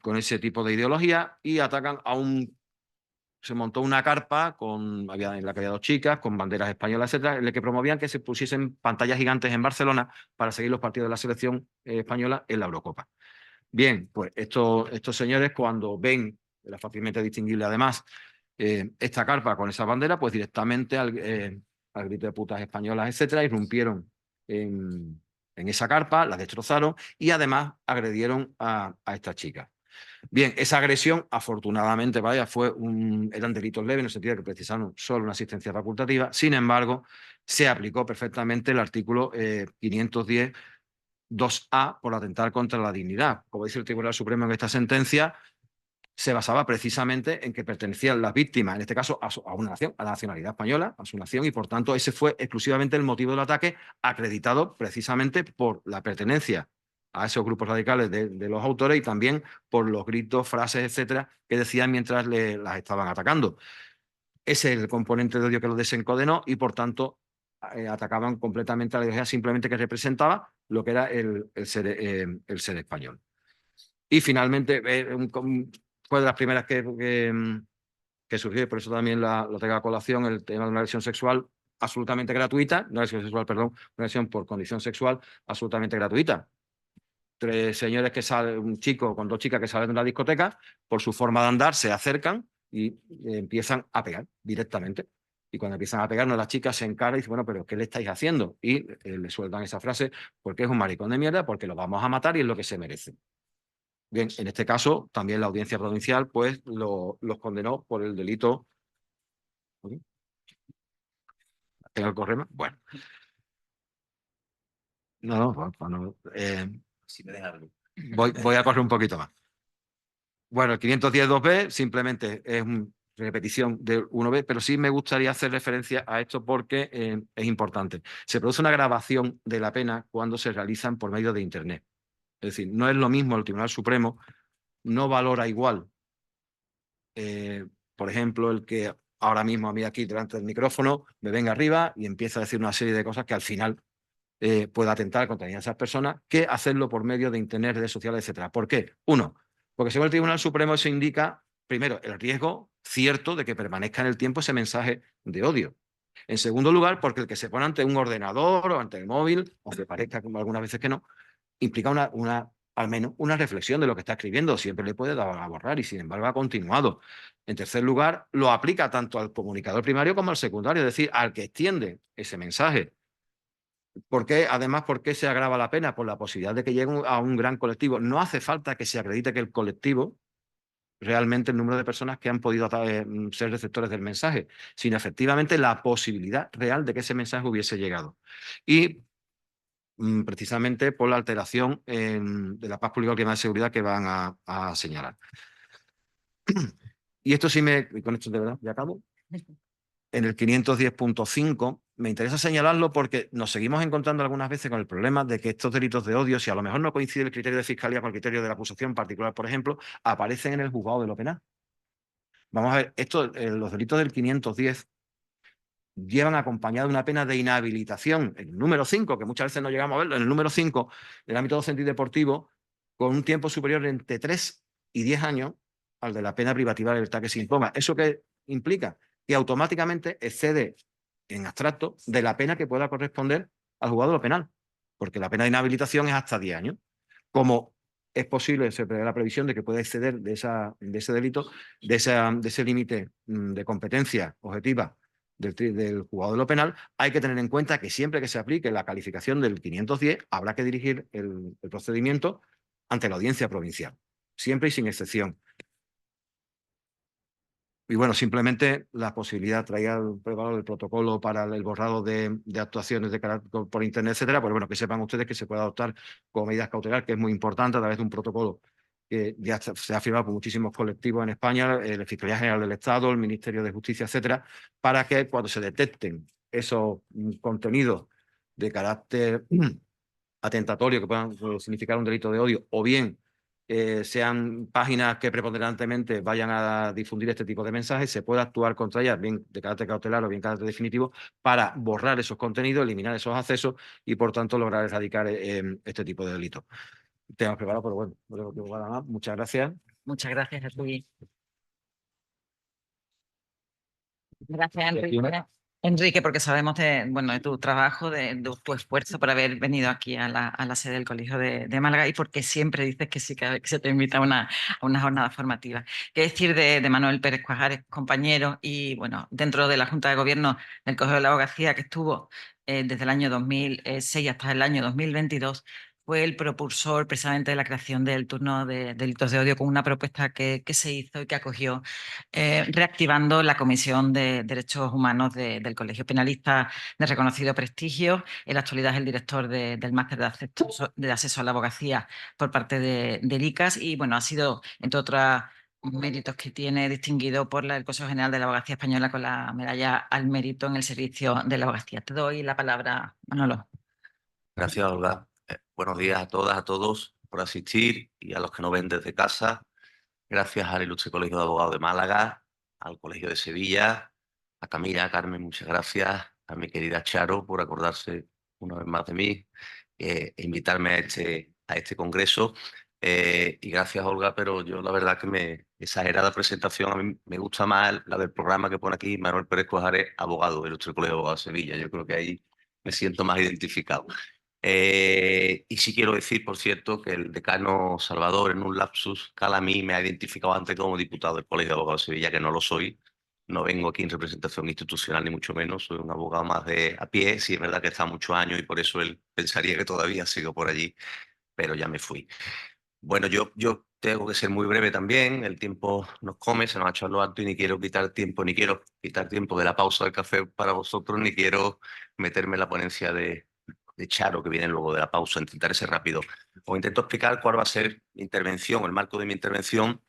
con ese tipo de ideología, y atacan a se montó una carpa en la que había dos chicas con banderas españolas, etcétera, en la que promovían que se pusiesen pantallas gigantes en Barcelona para seguir los partidos de la selección española en la Eurocopa. Bien, pues estos señores, cuando ven, era fácilmente distinguible además, esta carpa con esa bandera, pues directamente al grito de putas españolas, etcétera, irrumpieron en esa carpa, la destrozaron y además agredieron a estas chicas. Bien, esa agresión, afortunadamente, eran delitos leves en el sentido de que precisaron solo una asistencia facultativa. Sin embargo, se aplicó perfectamente el artículo 510 2A por atentar contra la dignidad. Como dice el Tribunal Supremo en esta sentencia, se basaba precisamente en que pertenecían las víctimas, en este caso a una nación, a la nacionalidad española, a su nación, y por tanto ese fue exclusivamente el motivo del ataque, acreditado precisamente por la pertenencia a esos grupos radicales de los autores y también por los gritos, frases, etcétera, que decían mientras las estaban atacando. Ese es el componente de odio que lo desencadenó y por tanto atacaban completamente a la ideología simplemente que representaba lo que era el ser español. Y finalmente, fue de las primeras que surgió, y por eso también lo traigo a colación, el tema de una agresión sexual absolutamente gratuita, no agresión sexual, perdón, una agresión por condición sexual absolutamente gratuita. Tres señores un chico con dos chicas que salen de una discoteca, por su forma de andar se acercan y empiezan a pegar directamente. Y cuando empiezan a pegarnos, las chicas se encaran y dicen, bueno, pero ¿qué le estáis haciendo? Y le sueltan esa frase, porque es un maricón de mierda, porque lo vamos a matar y es lo que se merece. Bien, en este caso, también la Audiencia Provincial pues los condenó por el delito. ¿Tengo que correr más? Bueno. Si me dejas algo. Voy a correr un poquito más. Bueno, el 510.2b simplemente es una repetición del 1b, pero sí me gustaría hacer referencia a esto porque es importante. Se produce una grabación de la pena cuando se realizan por medio de Internet. Es decir, no es lo mismo, el Tribunal Supremo no valora igual, por ejemplo, el que ahora mismo a mí aquí delante del micrófono me venga arriba y empieza a decir una serie de cosas que al final pueda atentar contra esas personas, que hacerlo por medio de Internet, redes sociales, etcétera. ¿Por qué? Uno, porque según el Tribunal Supremo eso indica, primero, el riesgo cierto de que permanezca en el tiempo ese mensaje de odio. En segundo lugar, porque el que se pone ante un ordenador o ante el móvil, aunque parezca como algunas veces que no, implica al menos una reflexión de lo que está escribiendo. Siempre le puede dar a borrar y, sin embargo, ha continuado. En tercer lugar, lo aplica tanto al comunicador primario como al secundario, es decir, al que extiende ese mensaje. Además, ¿por qué se agrava la pena? Por la posibilidad de que llegue a un gran colectivo. No hace falta que se acredite que el colectivo, realmente el número de personas que han podido ser receptores del mensaje, sino efectivamente la posibilidad real de que ese mensaje hubiese llegado. Y precisamente por la alteración de la paz pública o clima de seguridad que van a señalar. Y esto sí con esto de verdad, ya acabo. En el 510.5 me interesa señalarlo porque nos seguimos encontrando algunas veces con el problema de que estos delitos de odio, si a lo mejor no coincide el criterio de fiscalía con el criterio de la acusación particular, por ejemplo, aparecen en el juzgado de lo penal. Vamos a ver, los delitos del 510 llevan acompañado una pena de inhabilitación, el número 5, que muchas veces no llegamos a verlo, en el número 5 del ámbito docente y deportivo, con un tiempo superior entre 3 y 10 años al de la pena privativa de libertad que se imponga. ¿Eso qué implica? Que automáticamente excede en abstracto de la pena que pueda corresponder al juzgado de lo penal, porque la pena de inhabilitación es hasta 10 años. Como es posible, se prevé la previsión de que pueda exceder de ese delito, de ese límite de competencia objetiva del juzgado de lo penal, hay que tener en cuenta que siempre que se aplique la calificación del 510 habrá que dirigir el procedimiento ante la audiencia provincial, siempre y sin excepción. Y bueno, simplemente la posibilidad, traía preparado el protocolo para el borrado de actuaciones por Internet, etcétera, pues bueno, que sepan ustedes que se puede adoptar como medidas cautelares, que es muy importante a través de un protocolo que ya se ha firmado por muchísimos colectivos en España, la Fiscalía General del Estado, el Ministerio de Justicia, etcétera, para que cuando se detecten esos contenidos de carácter atentatorio que puedan significar un delito de odio, o bien sean páginas que preponderantemente vayan a difundir este tipo de mensajes, se pueda actuar contra ellas, bien de carácter cautelar o bien de carácter definitivo, para borrar esos contenidos, eliminar esos accesos y, por tanto, lograr erradicar este tipo de delitos. Temas preparados, pero bueno, no tengo tiempo para más. Muchas gracias. Muchas gracias a ti. Gracias, Enrique. Enrique, porque sabemos de tu trabajo, de tu esfuerzo por haber venido aquí a la sede del Colegio de Málaga y porque siempre dices que sí, cada vez que se te invita a una jornada formativa. ¿Qué decir de Manuel Pérez Cuajares, compañero y, bueno, dentro de la Junta de Gobierno del Colegio de la Abogacía, que estuvo desde el año 2006 hasta el año 2022? Fue el propulsor precisamente de la creación del turno de delitos de odio con una propuesta que se hizo y que acogió, reactivando la Comisión de Derechos Humanos del Colegio Penalista de reconocido prestigio. En la actualidad es el director del máster de acceso a la abogacía por parte del ICAS y, bueno, ha sido, entre otros méritos que tiene, distinguido por el Consejo General de la Abogacía Española con la medalla al mérito en el servicio de la abogacía. Te doy la palabra, Manolo. Gracias, Olga. Buenos días a todas, a todos por asistir y a los que nos ven desde casa. Gracias al Ilustre Colegio de Abogados de Málaga, al Colegio de Sevilla, a Camila, a Carmen, muchas gracias, a mi querida Charo por acordarse una vez más de mí e invitarme a este congreso. Y gracias, Olga, pero yo la verdad que exagerada presentación, a mí me gusta más la del programa que pone aquí Manuel Pérez Cuajares, abogado del Ilustre Colegio de Abogados de Sevilla. Yo creo que ahí me siento más identificado. Y sí quiero decir, por cierto, que el decano Salvador, en un lapsus, a mí me ha identificado antes como diputado del Colegio de Abogados de Sevilla, que no lo soy. No vengo aquí en representación institucional, ni mucho menos. Soy un abogado más de a pie. Sí, es verdad que está muchos años y por eso él pensaría que todavía sigo por allí, pero ya me fui. Bueno, yo tengo que ser muy breve también, el tiempo nos come, se nos ha echado lo alto y ni quiero quitar tiempo de la pausa del café para vosotros, ni quiero meterme en la ponencia de Charo, que viene luego de la pausa. Intentaré ser rápido. Os intento explicar cuál va a ser mi intervención, el marco de mi intervención,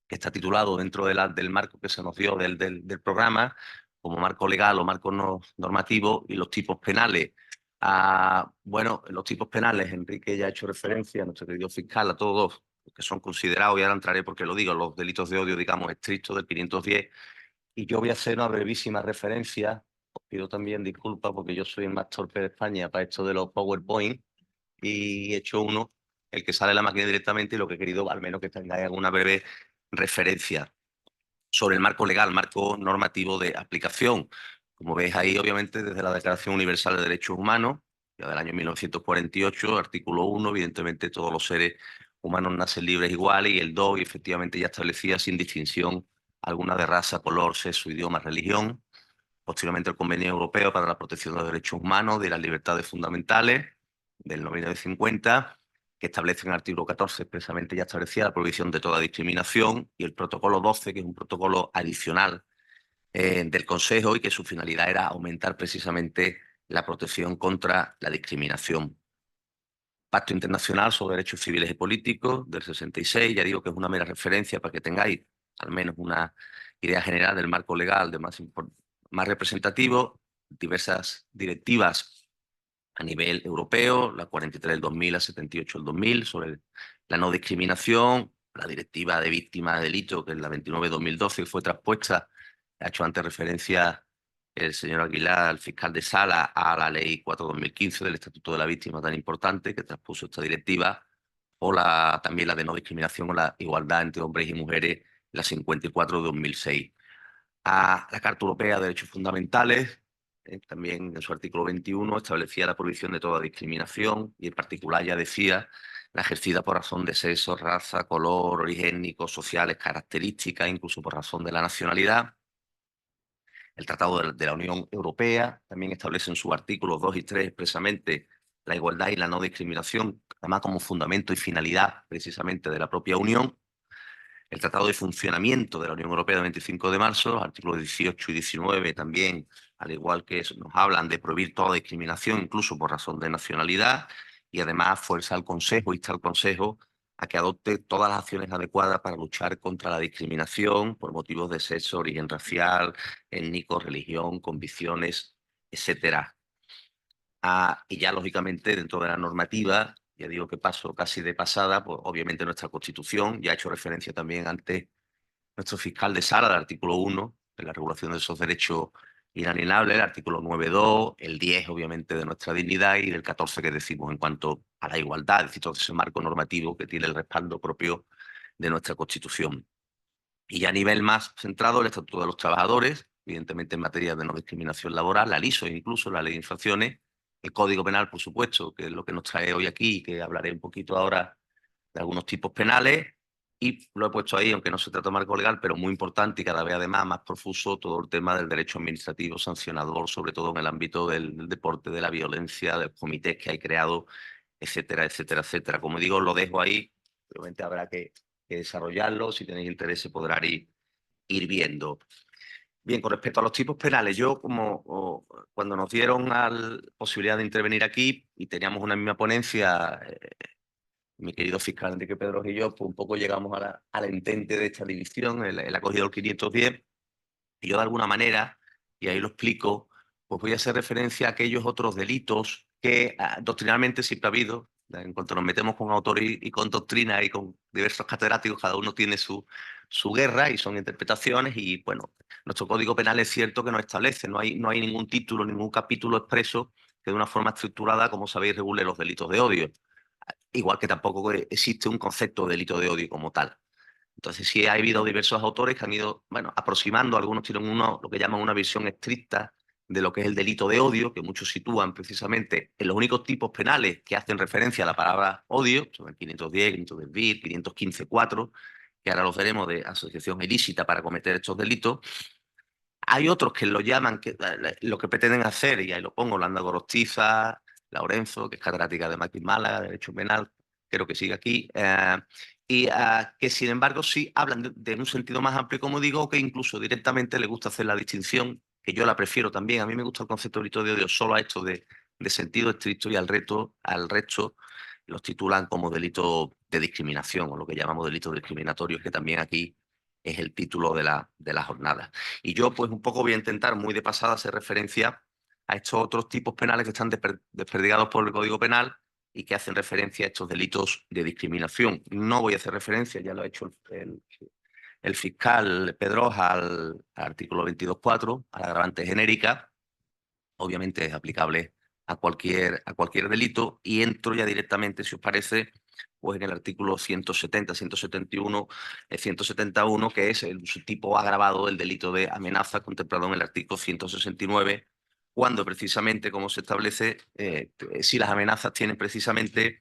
que está titulado dentro del marco que se nos dio del programa, como marco legal o marco normativo, y los tipos penales. Bueno, los tipos penales, Enrique ya ha hecho referencia, nuestro querido fiscal, a todos que son considerados, y ahora entraré porque lo digo, los delitos de odio, digamos, estrictos del 510, y yo voy a hacer una brevísima referencia. Os pido también disculpas porque yo soy el más torpe de España para esto de los PowerPoint, y he hecho uno, el que sale de la máquina directamente, y lo que he querido, al menos que tengáis alguna breve referencia sobre el marco legal, marco normativo de aplicación. Como veis ahí, obviamente, desde la Declaración Universal de Derechos Humanos, ya del año 1948, artículo 1, evidentemente todos los seres humanos nacen libres iguales, y el 2, y efectivamente ya establecía sin distinción alguna de raza, color, sexo, idioma, religión. Posteriormente el Convenio Europeo para la Protección de los Derechos Humanos y de las Libertades Fundamentales, del 1950, que establece en el artículo 14 expresamente ya establecía la prohibición de toda discriminación, y el protocolo 12, que es un protocolo adicional del Consejo, y que su finalidad era aumentar precisamente la protección contra la discriminación. Pacto Internacional sobre Derechos Civiles y Políticos del 66, ya digo que es una mera referencia para que tengáis al menos una idea general del marco legal más representativo. Diversas directivas a nivel europeo, la 43 del 2000, la 78 del 2000, sobre la no discriminación, la directiva de víctimas de delito, que es la 29/2012, fue traspuesta, ha hecho antes referencia el señor Aguilar, el fiscal de sala, a la ley 4/2015 del Estatuto de la Víctima, tan importante, que traspuso esta directiva, o también la de no discriminación o la igualdad entre hombres y mujeres, la 54/2006. A la Carta Europea de Derechos Fundamentales, también en su artículo 21, establecía la prohibición de toda discriminación, y en particular ya decía la ejercida por razón de sexo, raza, color, origen étnico, sociales, características, incluso por razón de la nacionalidad. El Tratado de la Unión Europea también establece en sus artículos 2 y 3 expresamente la igualdad y la no discriminación, además como fundamento y finalidad precisamente de la propia Unión. El Tratado de Funcionamiento de la Unión Europea del 25 de marzo, los artículos 18 y 19 también, al igual que eso, nos hablan de prohibir toda discriminación, incluso por razón de nacionalidad, y además fuerza al Consejo, insta al Consejo a que adopte todas las acciones adecuadas para luchar contra la discriminación por motivos de sexo, origen racial, étnico, religión, convicciones, etcétera. Y ya, lógicamente, dentro de la normativa, ya digo que paso casi de pasada, pues obviamente nuestra Constitución, ya ha hecho referencia también antes nuestro fiscal de sala, del artículo 1, de la regulación de esos derechos inalienables, el artículo 9.2, el 10, obviamente, de nuestra dignidad, y del 14 que decimos en cuanto a la igualdad, es decir, todo ese marco normativo que tiene el respaldo propio de nuestra Constitución. Y ya a nivel más centrado, el Estatuto de los Trabajadores, evidentemente en materia de no discriminación laboral, la LISO, incluso la Ley de Infracciones, el Código Penal, por supuesto, que es lo que nos trae hoy aquí, y que hablaré un poquito ahora de algunos tipos penales, y lo he puesto ahí, aunque no se trata de marco legal, pero muy importante y cada vez además más profuso, todo el tema del derecho administrativo sancionador, sobre todo en el ámbito del deporte, de la violencia, de los comités que hay creados, etcétera, etcétera, etcétera. Como digo, lo dejo ahí, obviamente habrá que desarrollarlo, si tenéis interés se podrá ir viendo. Bien, con respecto a los tipos penales, yo cuando nos dieron la posibilidad de intervenir aquí y teníamos una misma ponencia, mi querido fiscal Enrique Pedros y yo, pues un poco llegamos al intente de esta división. Él ha cogido el 510, y yo de alguna manera, y ahí lo explico, pues voy a hacer referencia a aquellos otros delitos que doctrinalmente siempre ha habido. En cuanto nos metemos con autores y con doctrina y con diversos catedráticos, cada uno tiene su guerra y son interpretaciones, y bueno, nuestro Código Penal es cierto que no establece, no hay ningún título, ningún capítulo expreso que de una forma estructurada, como sabéis, regule los delitos de odio. Igual que tampoco existe un concepto de delito de odio como tal. Entonces sí ha habido diversos autores que han ido, bueno, aproximando, algunos tienen lo que llaman una visión estricta de lo que es el delito de odio, que muchos sitúan precisamente en los únicos tipos penales que hacen referencia a la palabra odio, son el 510, 510 515.4, que ahora los veremos, de asociación ilícita para cometer estos delitos. Hay otros que lo llaman, lo que pretenden hacer, y ahí lo pongo, Landa Gorostiza, Laurenzo, que es catedrática de Málaga, Derecho Penal, creo que sigue aquí, y que sin embargo sí hablan de un sentido más amplio, como digo, o que incluso directamente le gusta hacer la distinción, que yo la prefiero también. A mí me gusta el concepto de delito de odio solo a esto de sentido estricto, y al resto los titulan como delito de discriminación, o lo que llamamos delito discriminatorio, que también aquí es el título de la jornada. Y yo pues un poco voy a intentar muy de pasada hacer referencia a estos otros tipos penales que están desperdigados por el Código Penal y que hacen referencia a estos delitos de discriminación. No voy a hacer referencia, ya lo ha hecho el fiscal Pedroja al artículo 22.4, a la agravante genérica. Obviamente es aplicable a cualquier delito, y entro ya directamente, si os parece, pues en el artículo 170, 171, 171, que es el tipo agravado del delito de amenaza contemplado en el artículo 169, cuando precisamente, como se establece, si las amenazas tienen precisamente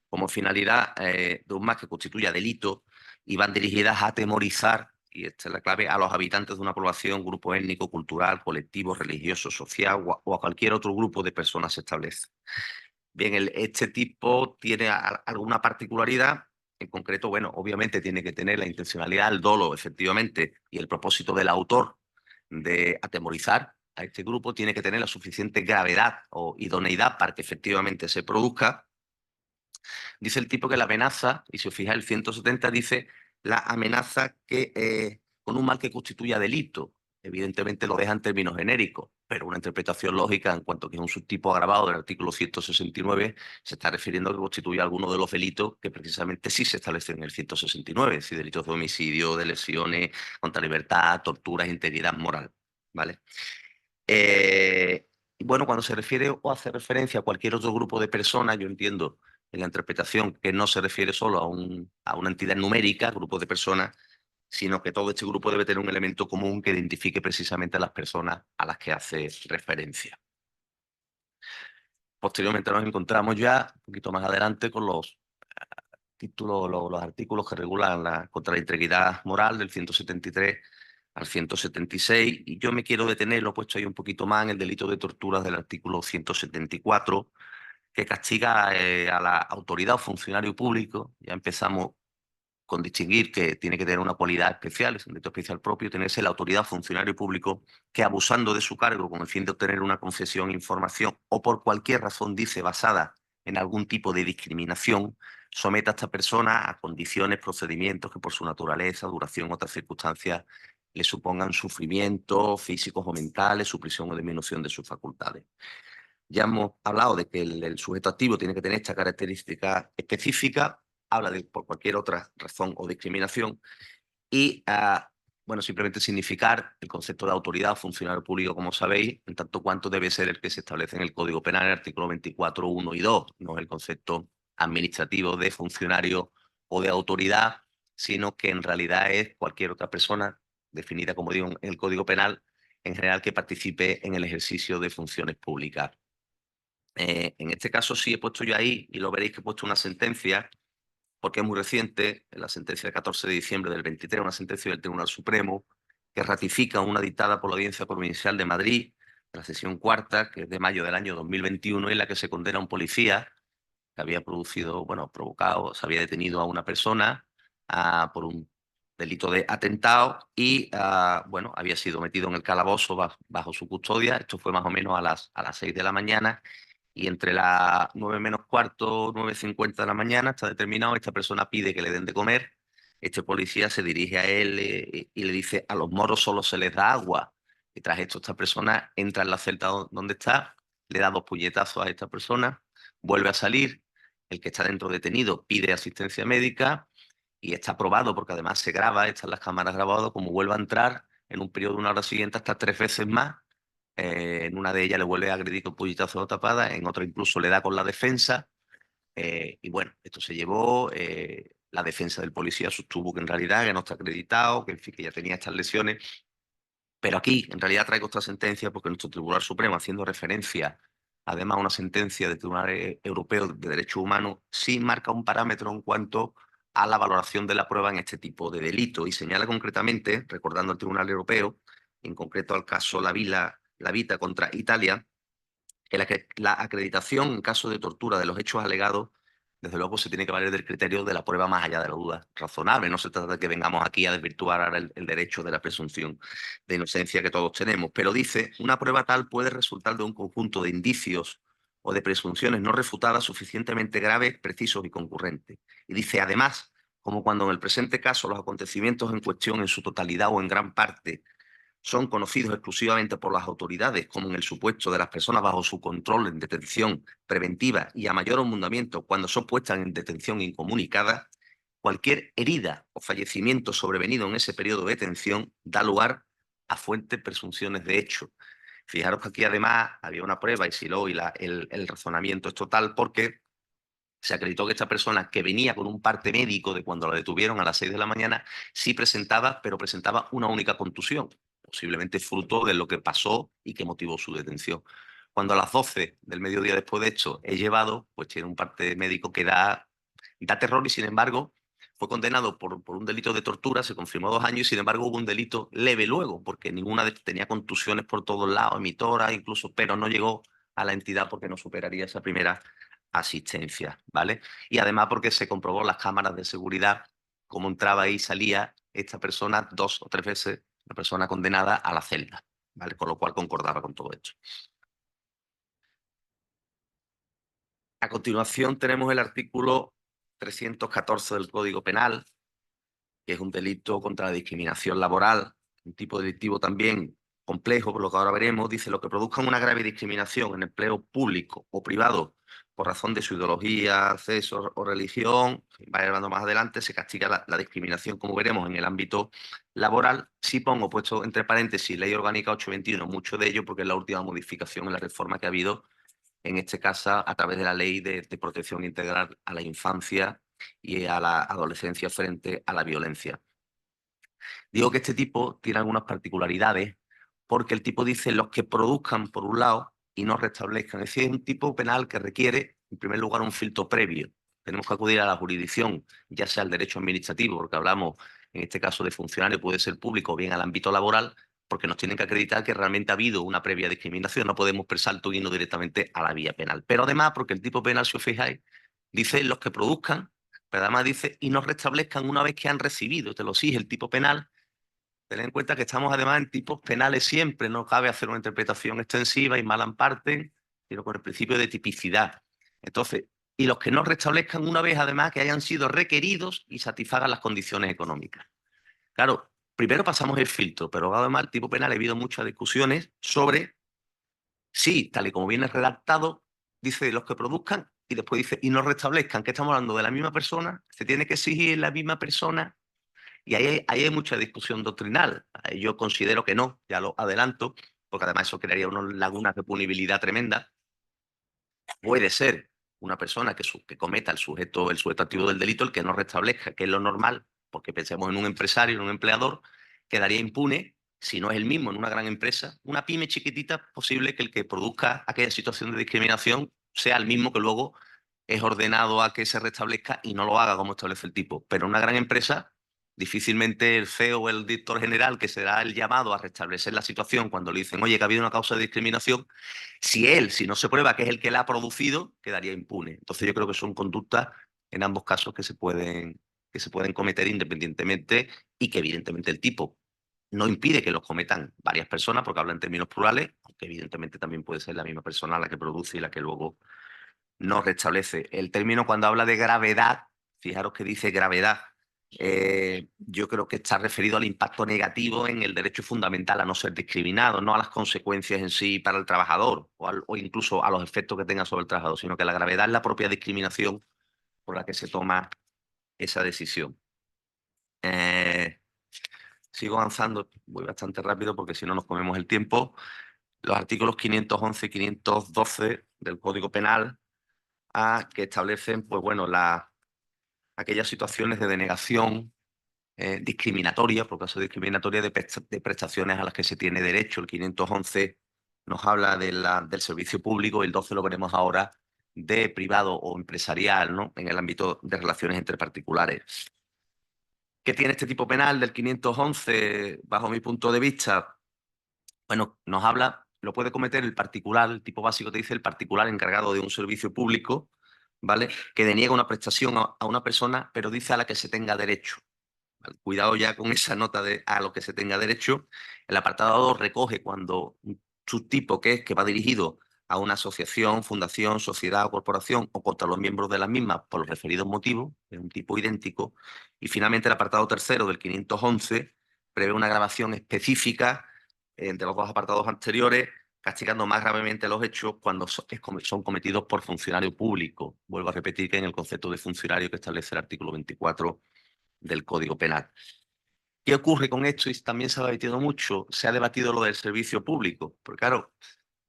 como finalidad de un más que constituya delito y van dirigidas a atemorizar, y esta es la clave, a los habitantes de una población, grupo étnico, cultural, colectivo, religioso, social o a cualquier otro grupo de personas se establece. Bien, este tipo tiene alguna particularidad. En concreto, bueno, obviamente tiene que tener la intencionalidad, el dolo, efectivamente, y el propósito del autor de atemorizar a este grupo. Tiene que tener la suficiente gravedad o idoneidad para que efectivamente se produzca. Dice el tipo que la amenaza, y si os fijáis, el 170 dice la amenaza que con un mal que constituya delito. Evidentemente lo deja en términos genéricos, pero una interpretación lógica en cuanto que es un subtipo agravado del artículo 169 se está refiriendo a que constituye alguno de los delitos que precisamente sí se establecen en el 169, es decir, delitos de homicidio, de lesiones contra libertad, torturas, integridad moral, ¿vale? Y bueno, cuando se refiere o hace referencia a cualquier otro grupo de personas, yo entiendo en la interpretación que no se refiere solo a una entidad numérica, grupo de personas, sino que todo este grupo debe tener un elemento común que identifique precisamente a las personas a las que hace referencia. Posteriormente nos encontramos ya, un poquito más adelante, con los títulos, los artículos que regulan contra la integridad moral del 173 al 176, y yo me quiero detener, lo he puesto ahí un poquito más, en el delito de torturas del artículo 174, que castiga a la autoridad o funcionario público. Ya empezamos con distinguir que tiene que tener una cualidad especial, es un delito especial propio, tiene que ser la autoridad o funcionario público que, abusando de su cargo con el fin de obtener una concesión, información o por cualquier razón, dice, basada en algún tipo de discriminación, someta a esta persona a condiciones, procedimientos que por su naturaleza, duración u otras circunstancias le supongan sufrimientos físicos o mentales, supresión o disminución de sus facultades. Ya hemos hablado de que el sujeto activo tiene que tener esta característica específica, habla de por cualquier otra razón o discriminación, y bueno, simplemente significar el concepto de autoridad o funcionario público, como sabéis, en tanto cuanto debe ser el que se establece en el Código Penal, en el artículo 24, 1 y 2, no es el concepto administrativo de funcionario o de autoridad, sino que en realidad es cualquier otra persona definida, como digo, en el Código Penal, en general, que participe en el ejercicio de funciones públicas. En este caso sí he puesto yo ahí, y lo veréis que he puesto una sentencia, porque es muy reciente, la sentencia del 14 de diciembre del 23, una sentencia del Tribunal Supremo que ratifica una dictada por la Audiencia Provincial de Madrid, la sesión cuarta, que es de mayo del año 2021, en la que se condena a un policía que había se había detenido a una persona por un delito de atentado, y bueno, había sido metido en el calabozo bajo su custodia. Esto fue más o menos a las 6 de la mañana, y entre las 9 menos cuarto, 9:50 de la mañana, está determinado, esta persona pide que le den de comer. Este policía se dirige a él y le dice: a los moros solo se les da agua. Y tras esto, esta persona entra en la celda donde está, le da 2 puñetazos a esta persona, vuelve a salir, el que está dentro detenido pide asistencia médica, y está probado, porque además se graba, están las cámaras grabadas, como vuelve a entrar en un periodo de una hora siguiente hasta 3 veces más. En una de ellas le vuelve a agredir con puñetazo tapada, en otra incluso le da con la defensa. Y bueno, esto se llevó. La defensa del policía sostuvo que en realidad que no está acreditado, que en fin, que ya tenía estas lesiones. Pero aquí, en realidad, traigo esta sentencia porque nuestro Tribunal Supremo, haciendo referencia además a una sentencia del Tribunal Europeo de Derechos Humanos, sí marca un parámetro en cuanto a la valoración de la prueba en este tipo de delito, y señala concretamente, recordando al Tribunal Europeo, en concreto al caso La Vita contra Italia, que la acreditación en caso de tortura de los hechos alegados desde luego se tiene que valer del criterio de la prueba más allá de la duda razonable. No se trata de que vengamos aquí a desvirtuar ahora el derecho de la presunción de inocencia que todos tenemos, pero dice, una prueba tal puede resultar de un conjunto de indicios o de presunciones no refutadas suficientemente graves, precisos y concurrentes. Y dice, además, como cuando en el presente caso los acontecimientos en cuestión en su totalidad o en gran parte son conocidos exclusivamente por las autoridades, como en el supuesto de las personas bajo su control en detención preventiva y a mayor abundamiento cuando son puestas en detención incomunicada, cualquier herida o fallecimiento sobrevenido en ese periodo de detención da lugar a fuertes presunciones de hecho. Fijaros que aquí además había una prueba y si lo y el razonamiento es total porque se acreditó que esta persona que venía con un parte médico de cuando la detuvieron a las 6 de la mañana, sí presentaba, pero presentaba una única contusión, posiblemente fruto de lo que pasó y que motivó su detención. Cuando a las 12 del mediodía después de hecho es llevado, pues tiene un parte médico que da terror y sin embargo fue condenado por un delito de tortura, se confirmó 2 años y sin embargo hubo un delito leve luego, porque tenía contusiones por todos lados, emitoras incluso, pero no llegó a la entidad porque no superaría esa primera asistencia, ¿vale? Y además porque se comprobó las cámaras de seguridad cómo entraba y salía esta persona 2 o 3 veces, la persona condenada a la celda, ¿vale? Con lo cual concordaba con todo esto. A continuación tenemos el artículo 314 del Código Penal, que es un delito contra la discriminación laboral, un tipo delictivo también complejo, por lo que ahora veremos, dice lo que produzca una grave discriminación en empleo público o privado por razón de su ideología, sexo o religión, va hablando más adelante, se castiga la discriminación, como veremos, en el ámbito laboral. Sí pongo puesto entre paréntesis Ley Orgánica 821, mucho de ello porque es la última modificación en la reforma que ha habido, en este caso a través de la Ley de Protección Integral a la Infancia y a la adolescencia frente a la violencia. Digo que este tipo tiene algunas particularidades porque el tipo dice los que produzcan por un lado y no restablezcan. Es decir, es un tipo penal que requiere, en primer lugar, un filtro previo. Tenemos que acudir a la jurisdicción, ya sea al derecho administrativo, porque hablamos en este caso de funcionario, puede ser público o bien al ámbito laboral, porque nos tienen que acreditar que realmente ha habido una previa discriminación. No podemos presar tuguino directamente a la vía penal. Pero además, porque el tipo penal, si os fijáis, dice los que produzcan, pero además dice y no restablezcan una vez que han recibido, te lo exige el tipo penal. Ten en cuenta que estamos además en tipos penales siempre, no cabe hacer una interpretación extensiva y mal amparte, sino con el principio de tipicidad. Entonces, y los que no restablezcan una vez además que hayan sido requeridos y satisfagan las condiciones económicas. Claro, primero pasamos el filtro, pero además el tipo penal ha habido muchas discusiones sobre si, tal y como viene redactado, dice los que produzcan y después dice y no restablezcan, que estamos hablando de la misma persona, se tiene que exigir la misma persona. Y ahí hay mucha discusión doctrinal. Yo considero que no, ya lo adelanto, porque además eso crearía unas lagunas de punibilidad tremenda. Puede ser una persona que cometa el sujeto activo del delito el que no restablezca, que es lo normal, porque pensemos en un empresario, en un empleador, quedaría impune si no es el mismo en una gran empresa. Una pyme chiquitita, posible que el que produzca aquella situación de discriminación sea el mismo que luego es ordenado a que se restablezca y no lo haga como establece el tipo. Pero una gran empresa, difícilmente el CEO o el director general, que será el llamado a restablecer la situación cuando le dicen, oye, que ha habido una causa de discriminación, si no se prueba que es el que la ha producido, quedaría impune. Entonces yo creo que son conductas en ambos casos que se pueden cometer independientemente y que evidentemente el tipo no impide que los cometan varias personas porque habla en términos plurales, aunque evidentemente también puede ser la misma persona la que produce y la que luego no restablece. El término cuando habla de gravedad, fijaros que dice gravedad, yo creo que está referido al impacto negativo en el derecho fundamental a no ser discriminado, no a las consecuencias en sí para el trabajador o incluso a los efectos que tenga sobre el trabajador, sino que la gravedad es la propia discriminación por la que se toma esa decisión. Sigo avanzando, voy bastante rápido porque si no nos comemos el tiempo. Los artículos 511 y 512 del Código Penal que establecen, pues bueno, aquellas situaciones de denegación discriminatoria, por caso discriminatoria de prestaciones a las que se tiene derecho. El 511 nos habla del servicio público y el 12 lo veremos ahora de privado o empresarial, ¿no? En el ámbito de relaciones entre particulares. ¿Qué tiene este tipo penal del 511 bajo mi punto de vista? Bueno, nos habla, lo puede cometer el particular, el tipo básico te dice el particular encargado de un servicio público ¿vale? Que deniega una prestación a una persona, pero dice a la que se tenga derecho. ¿Vale? Cuidado ya con esa nota de a lo que se tenga derecho. El apartado 2 recoge cuando un subtipo que va dirigido a una asociación, fundación, sociedad o corporación o contra los miembros de las mismas por los referidos motivos, es un tipo idéntico. Y finalmente el apartado tercero del 511 prevé una grabación específica entre los dos apartados anteriores, castigando más gravemente los hechos cuando son cometidos por funcionario público. Vuelvo a repetir que en el concepto de funcionario que establece el artículo 24 del Código Penal. ¿Qué ocurre con esto? Y también se ha debatido mucho, se ha debatido lo del servicio público. Porque claro,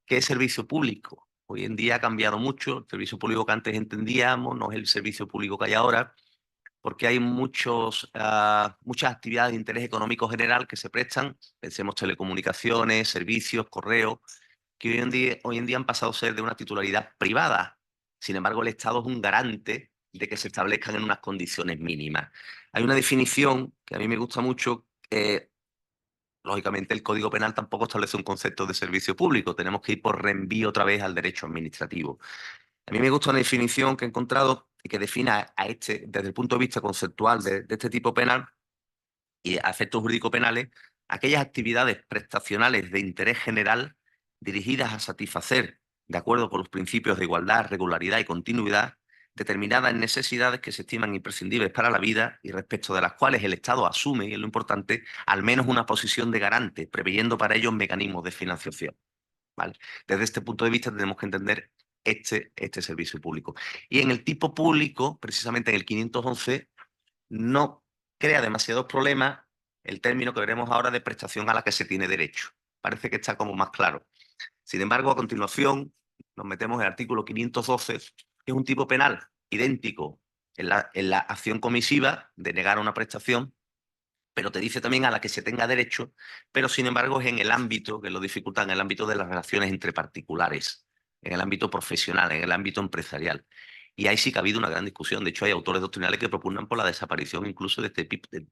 ¿qué es servicio público? Hoy en día ha cambiado mucho. El servicio público que antes entendíamos no es el servicio público que hay ahora, porque hay muchas actividades de interés económico general que se prestan. Pensemos telecomunicaciones, servicios, correos, que hoy en día han pasado a ser de una titularidad privada. Sin embargo, el Estado es un garante de que se establezcan en unas condiciones mínimas. Hay una definición que a mí me gusta mucho. Lógicamente, el Código Penal tampoco establece un concepto de servicio público. Tenemos que ir por reenvío otra vez al derecho administrativo. A mí me gusta una definición que he encontrado y que defina a este, desde el punto de vista conceptual de este tipo penal y a efectos jurídico-penales, aquellas actividades prestacionales de interés general dirigidas a satisfacer, de acuerdo con los principios de igualdad, regularidad y continuidad, determinadas necesidades que se estiman imprescindibles para la vida y respecto de las cuales el Estado asume, y es lo importante, al menos una posición de garante, preveyendo para ello mecanismos de financiación. ¿Vale? Desde este punto de vista tenemos que entender este servicio público. Y en el tipo público, precisamente en el 511, no crea demasiados problemas el término que veremos ahora de prestación a la que se tiene derecho. Parece que está como más claro. Sin embargo, a continuación nos metemos en el artículo 512, que es un tipo penal idéntico en la acción comisiva de negar una prestación, pero te dice también a la que se tenga derecho, pero sin embargo es en el ámbito, que lo dificulta, en el ámbito de las relaciones entre particulares, en el ámbito profesional, en el ámbito empresarial. Y ahí sí que ha habido una gran discusión. De hecho, hay autores doctrinales que propugnan por la desaparición incluso de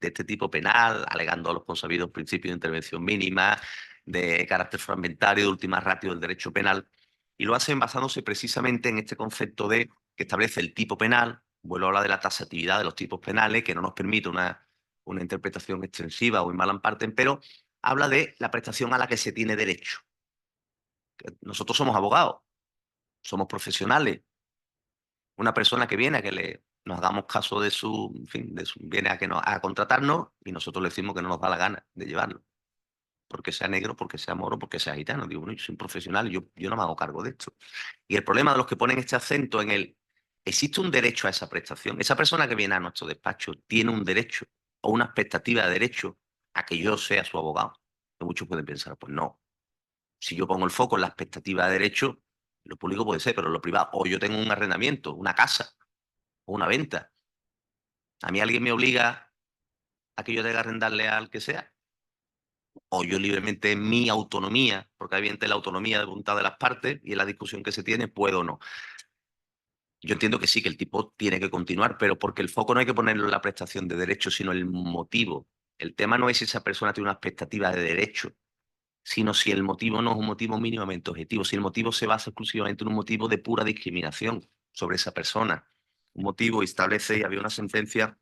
este tipo penal, alegando a los consabidos principios de intervención mínima, de carácter fragmentario, de última ratio del derecho penal, y lo hacen basándose precisamente en este concepto de que establece el tipo penal. Vuelvo a hablar de la tasatividad de los tipos penales, que no nos permite una interpretación extensiva o in malam partem, pero habla de la prestación a la que se tiene derecho. Nosotros somos abogados, somos profesionales. Una persona que viene a que nos hagamos caso de su, en fin, viene a contratarnos y nosotros le decimos que no nos da la gana de llevarlo. Porque sea negro, porque sea moro, porque sea gitano. Digo, bueno, yo soy un profesional, yo no me hago cargo de esto. Y el problema de los que ponen este acento en existe un derecho a esa prestación. Esa persona que viene a nuestro despacho tiene un derecho o una expectativa de derecho a que yo sea su abogado. Que muchos pueden pensar, pues no. Si yo pongo el foco en la expectativa de derecho, lo público puede ser, pero lo privado, o yo tengo un arrendamiento, una casa o una venta. A mí alguien me obliga a que yo tenga que arrendarle al que sea, o yo libremente en mi autonomía, porque evidentemente la autonomía de voluntad de las partes y en la discusión que se tiene, puedo o no. Yo entiendo que sí, que el tipo tiene que continuar, pero porque el foco no hay que ponerlo en la prestación de derecho, sino el motivo. El tema no es si esa persona tiene una expectativa de derecho, sino si el motivo no es un motivo mínimamente objetivo, si el motivo se basa exclusivamente en un motivo de pura discriminación sobre esa persona. Un motivo establece, y había una sentencia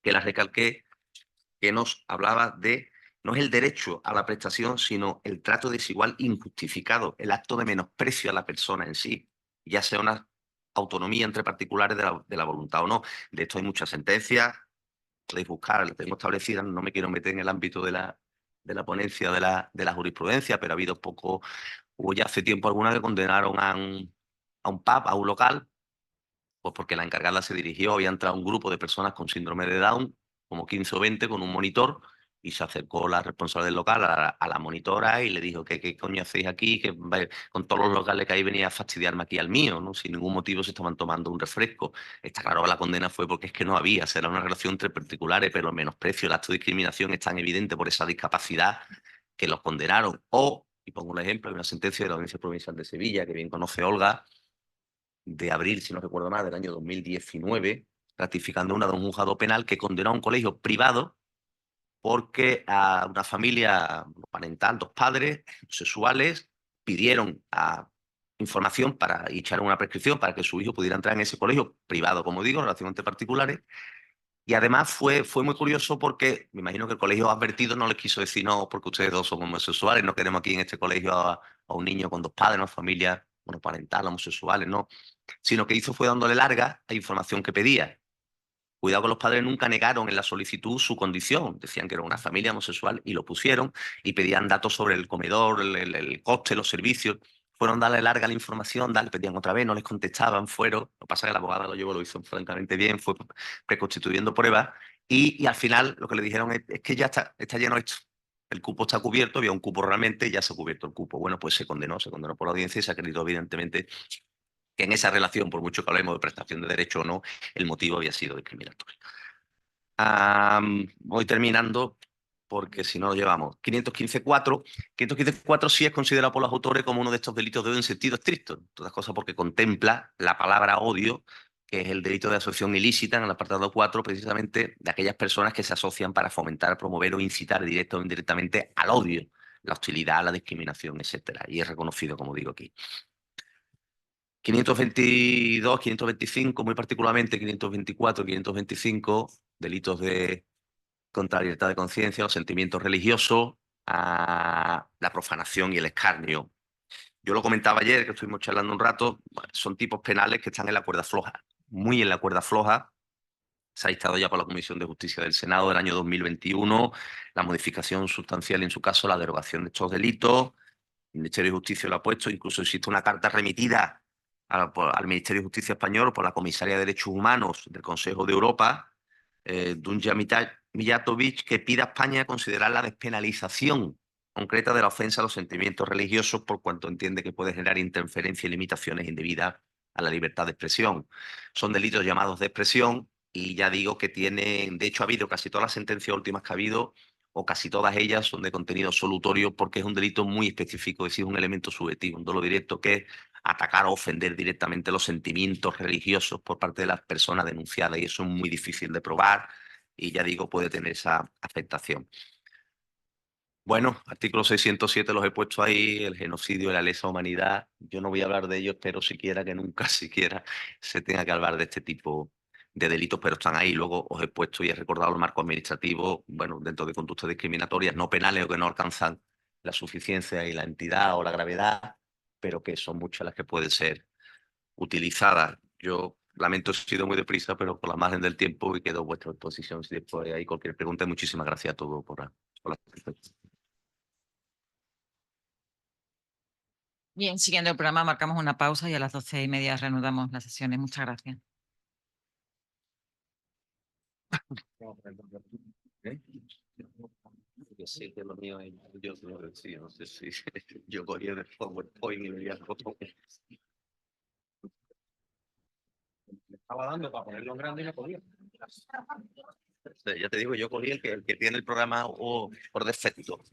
que la recalqué, que nos hablaba de, no es el derecho a la prestación, sino el trato desigual injustificado, el acto de menosprecio a la persona en sí, ya sea una autonomía entre particulares de la voluntad o no. De esto hay muchas sentencias, podéis buscar, las tengo establecidas, no me quiero meter en el ámbito de la ponencia de la jurisprudencia, pero ha habido hubo ya hace tiempo alguna que condenaron a un pub, a un local, pues porque la encargada se dirigió, había entrado un grupo de personas con síndrome de Down, como 15 o 20, con un monitor, y se acercó la responsable del local a la monitora y le dijo que qué coño hacéis aquí, que con todos los locales que hay venía a fastidiarme aquí al mío, ¿no? Sin ningún motivo se estaban tomando un refresco. Está claro que la condena fue porque es que no había, será una relación entre particulares, pero el menosprecio, el acto de discriminación es tan evidente por esa discapacidad que los condenaron. O, y pongo un ejemplo, hay una sentencia de la Audiencia Provincial de Sevilla, que bien conoce Olga, de abril, si no recuerdo mal, del año 2019, ratificando una de un juzgado penal que condenó a un colegio privado porque a una familia parental, dos padres sexuales, pidieron a información y echaron una prescripción para que su hijo pudiera entrar en ese colegio privado, como digo, relativamente particulares. Y además fue muy curioso porque me imagino que el colegio advertido no les quiso decir no, porque ustedes dos son homosexuales, no queremos aquí en este colegio a un niño con dos padres, una familia monoparental, homosexuales, no. Sino que hizo fue dándole larga a información que pedía. Cuidado que los padres nunca negaron en la solicitud su condición. Decían que era una familia homosexual y lo pusieron y pedían datos sobre el comedor, el coste, los servicios. Fueron darle larga la información, le pedían otra vez, no les contestaban, fueron. Lo que pasa es que la abogada lo hizo francamente bien, fue preconstituyendo pruebas y al final lo que le dijeron es que ya está lleno esto. El cupo está cubierto, había un cupo realmente y ya se ha cubierto el cupo. Bueno, pues se condenó por la audiencia y se acreditó evidentemente que en esa relación, por mucho que hablemos de prestación de derecho o no, el motivo había sido discriminatorio. Voy terminando porque si no lo llevamos. 515.4. 515.4 sí es considerado por los autores como uno de estos delitos de odio en sentido estricto. Todas cosas porque contempla la palabra odio, que es el delito de asociación ilícita en el apartado 4, precisamente de aquellas personas que se asocian para fomentar, promover o incitar directa o indirectamente al odio, la hostilidad, la discriminación, etcétera. Y es reconocido, como digo aquí. 522, 525, muy particularmente 524, 525, delitos contra la libertad de conciencia, los sentimientos religiosos, la profanación y el escarnio. Yo lo comentaba ayer, que estuvimos charlando un rato, son tipos penales que están en la cuerda floja, muy en la cuerda floja. Se ha dictado ya por la Comisión de Justicia del Senado del año 2021 la modificación sustancial, en su caso, la derogación de estos delitos. El Ministerio de Justicia lo ha puesto, incluso existe una carta remitida al Ministerio de Justicia español por la Comisaria de Derechos Humanos del Consejo de Europa, Dunja Mijatovic, que pide a España considerar la despenalización concreta de la ofensa a los sentimientos religiosos por cuanto entiende que puede generar interferencia y limitaciones indebidas a la libertad de expresión. Son delitos llamados de expresión y ya digo que tienen, de hecho ha habido casi todas las sentencias últimas que ha habido, o casi todas ellas son de contenido solutorio porque es un delito muy específico, es decir, un elemento subjetivo, un dolo directo que es atacar o ofender directamente los sentimientos religiosos por parte de las personas denunciadas y eso es muy difícil de probar y ya digo, puede tener esa afectación. Bueno, artículo 607 los he puesto ahí, el genocidio y la lesa humanidad. Yo no voy a hablar de ellos, pero siquiera que nunca siquiera se tenga que hablar de este tipo de delitos, pero están ahí. Luego os he puesto y he recordado el marco administrativo, bueno, dentro de conductas discriminatorias no penales o que no alcanzan la suficiencia y la entidad o la gravedad, pero que son muchas las que pueden ser utilizadas. Yo lamento he sido muy deprisa, pero por la margen del tiempo y quedo a vuestra disposición si después hay cualquier pregunta. Muchísimas gracias a todos por la atención. Bien, siguiendo el programa, marcamos una pausa y a las 12:30 reanudamos las sesiones. Muchas gracias. Yo sé que lo mío es, yo lo decía, no sé si yo cogí el PowerPoint y le di al botón. Le estaba dando para ponerlo en grande y no podía. Ya te digo, yo cogí el que tiene el programa por defecto.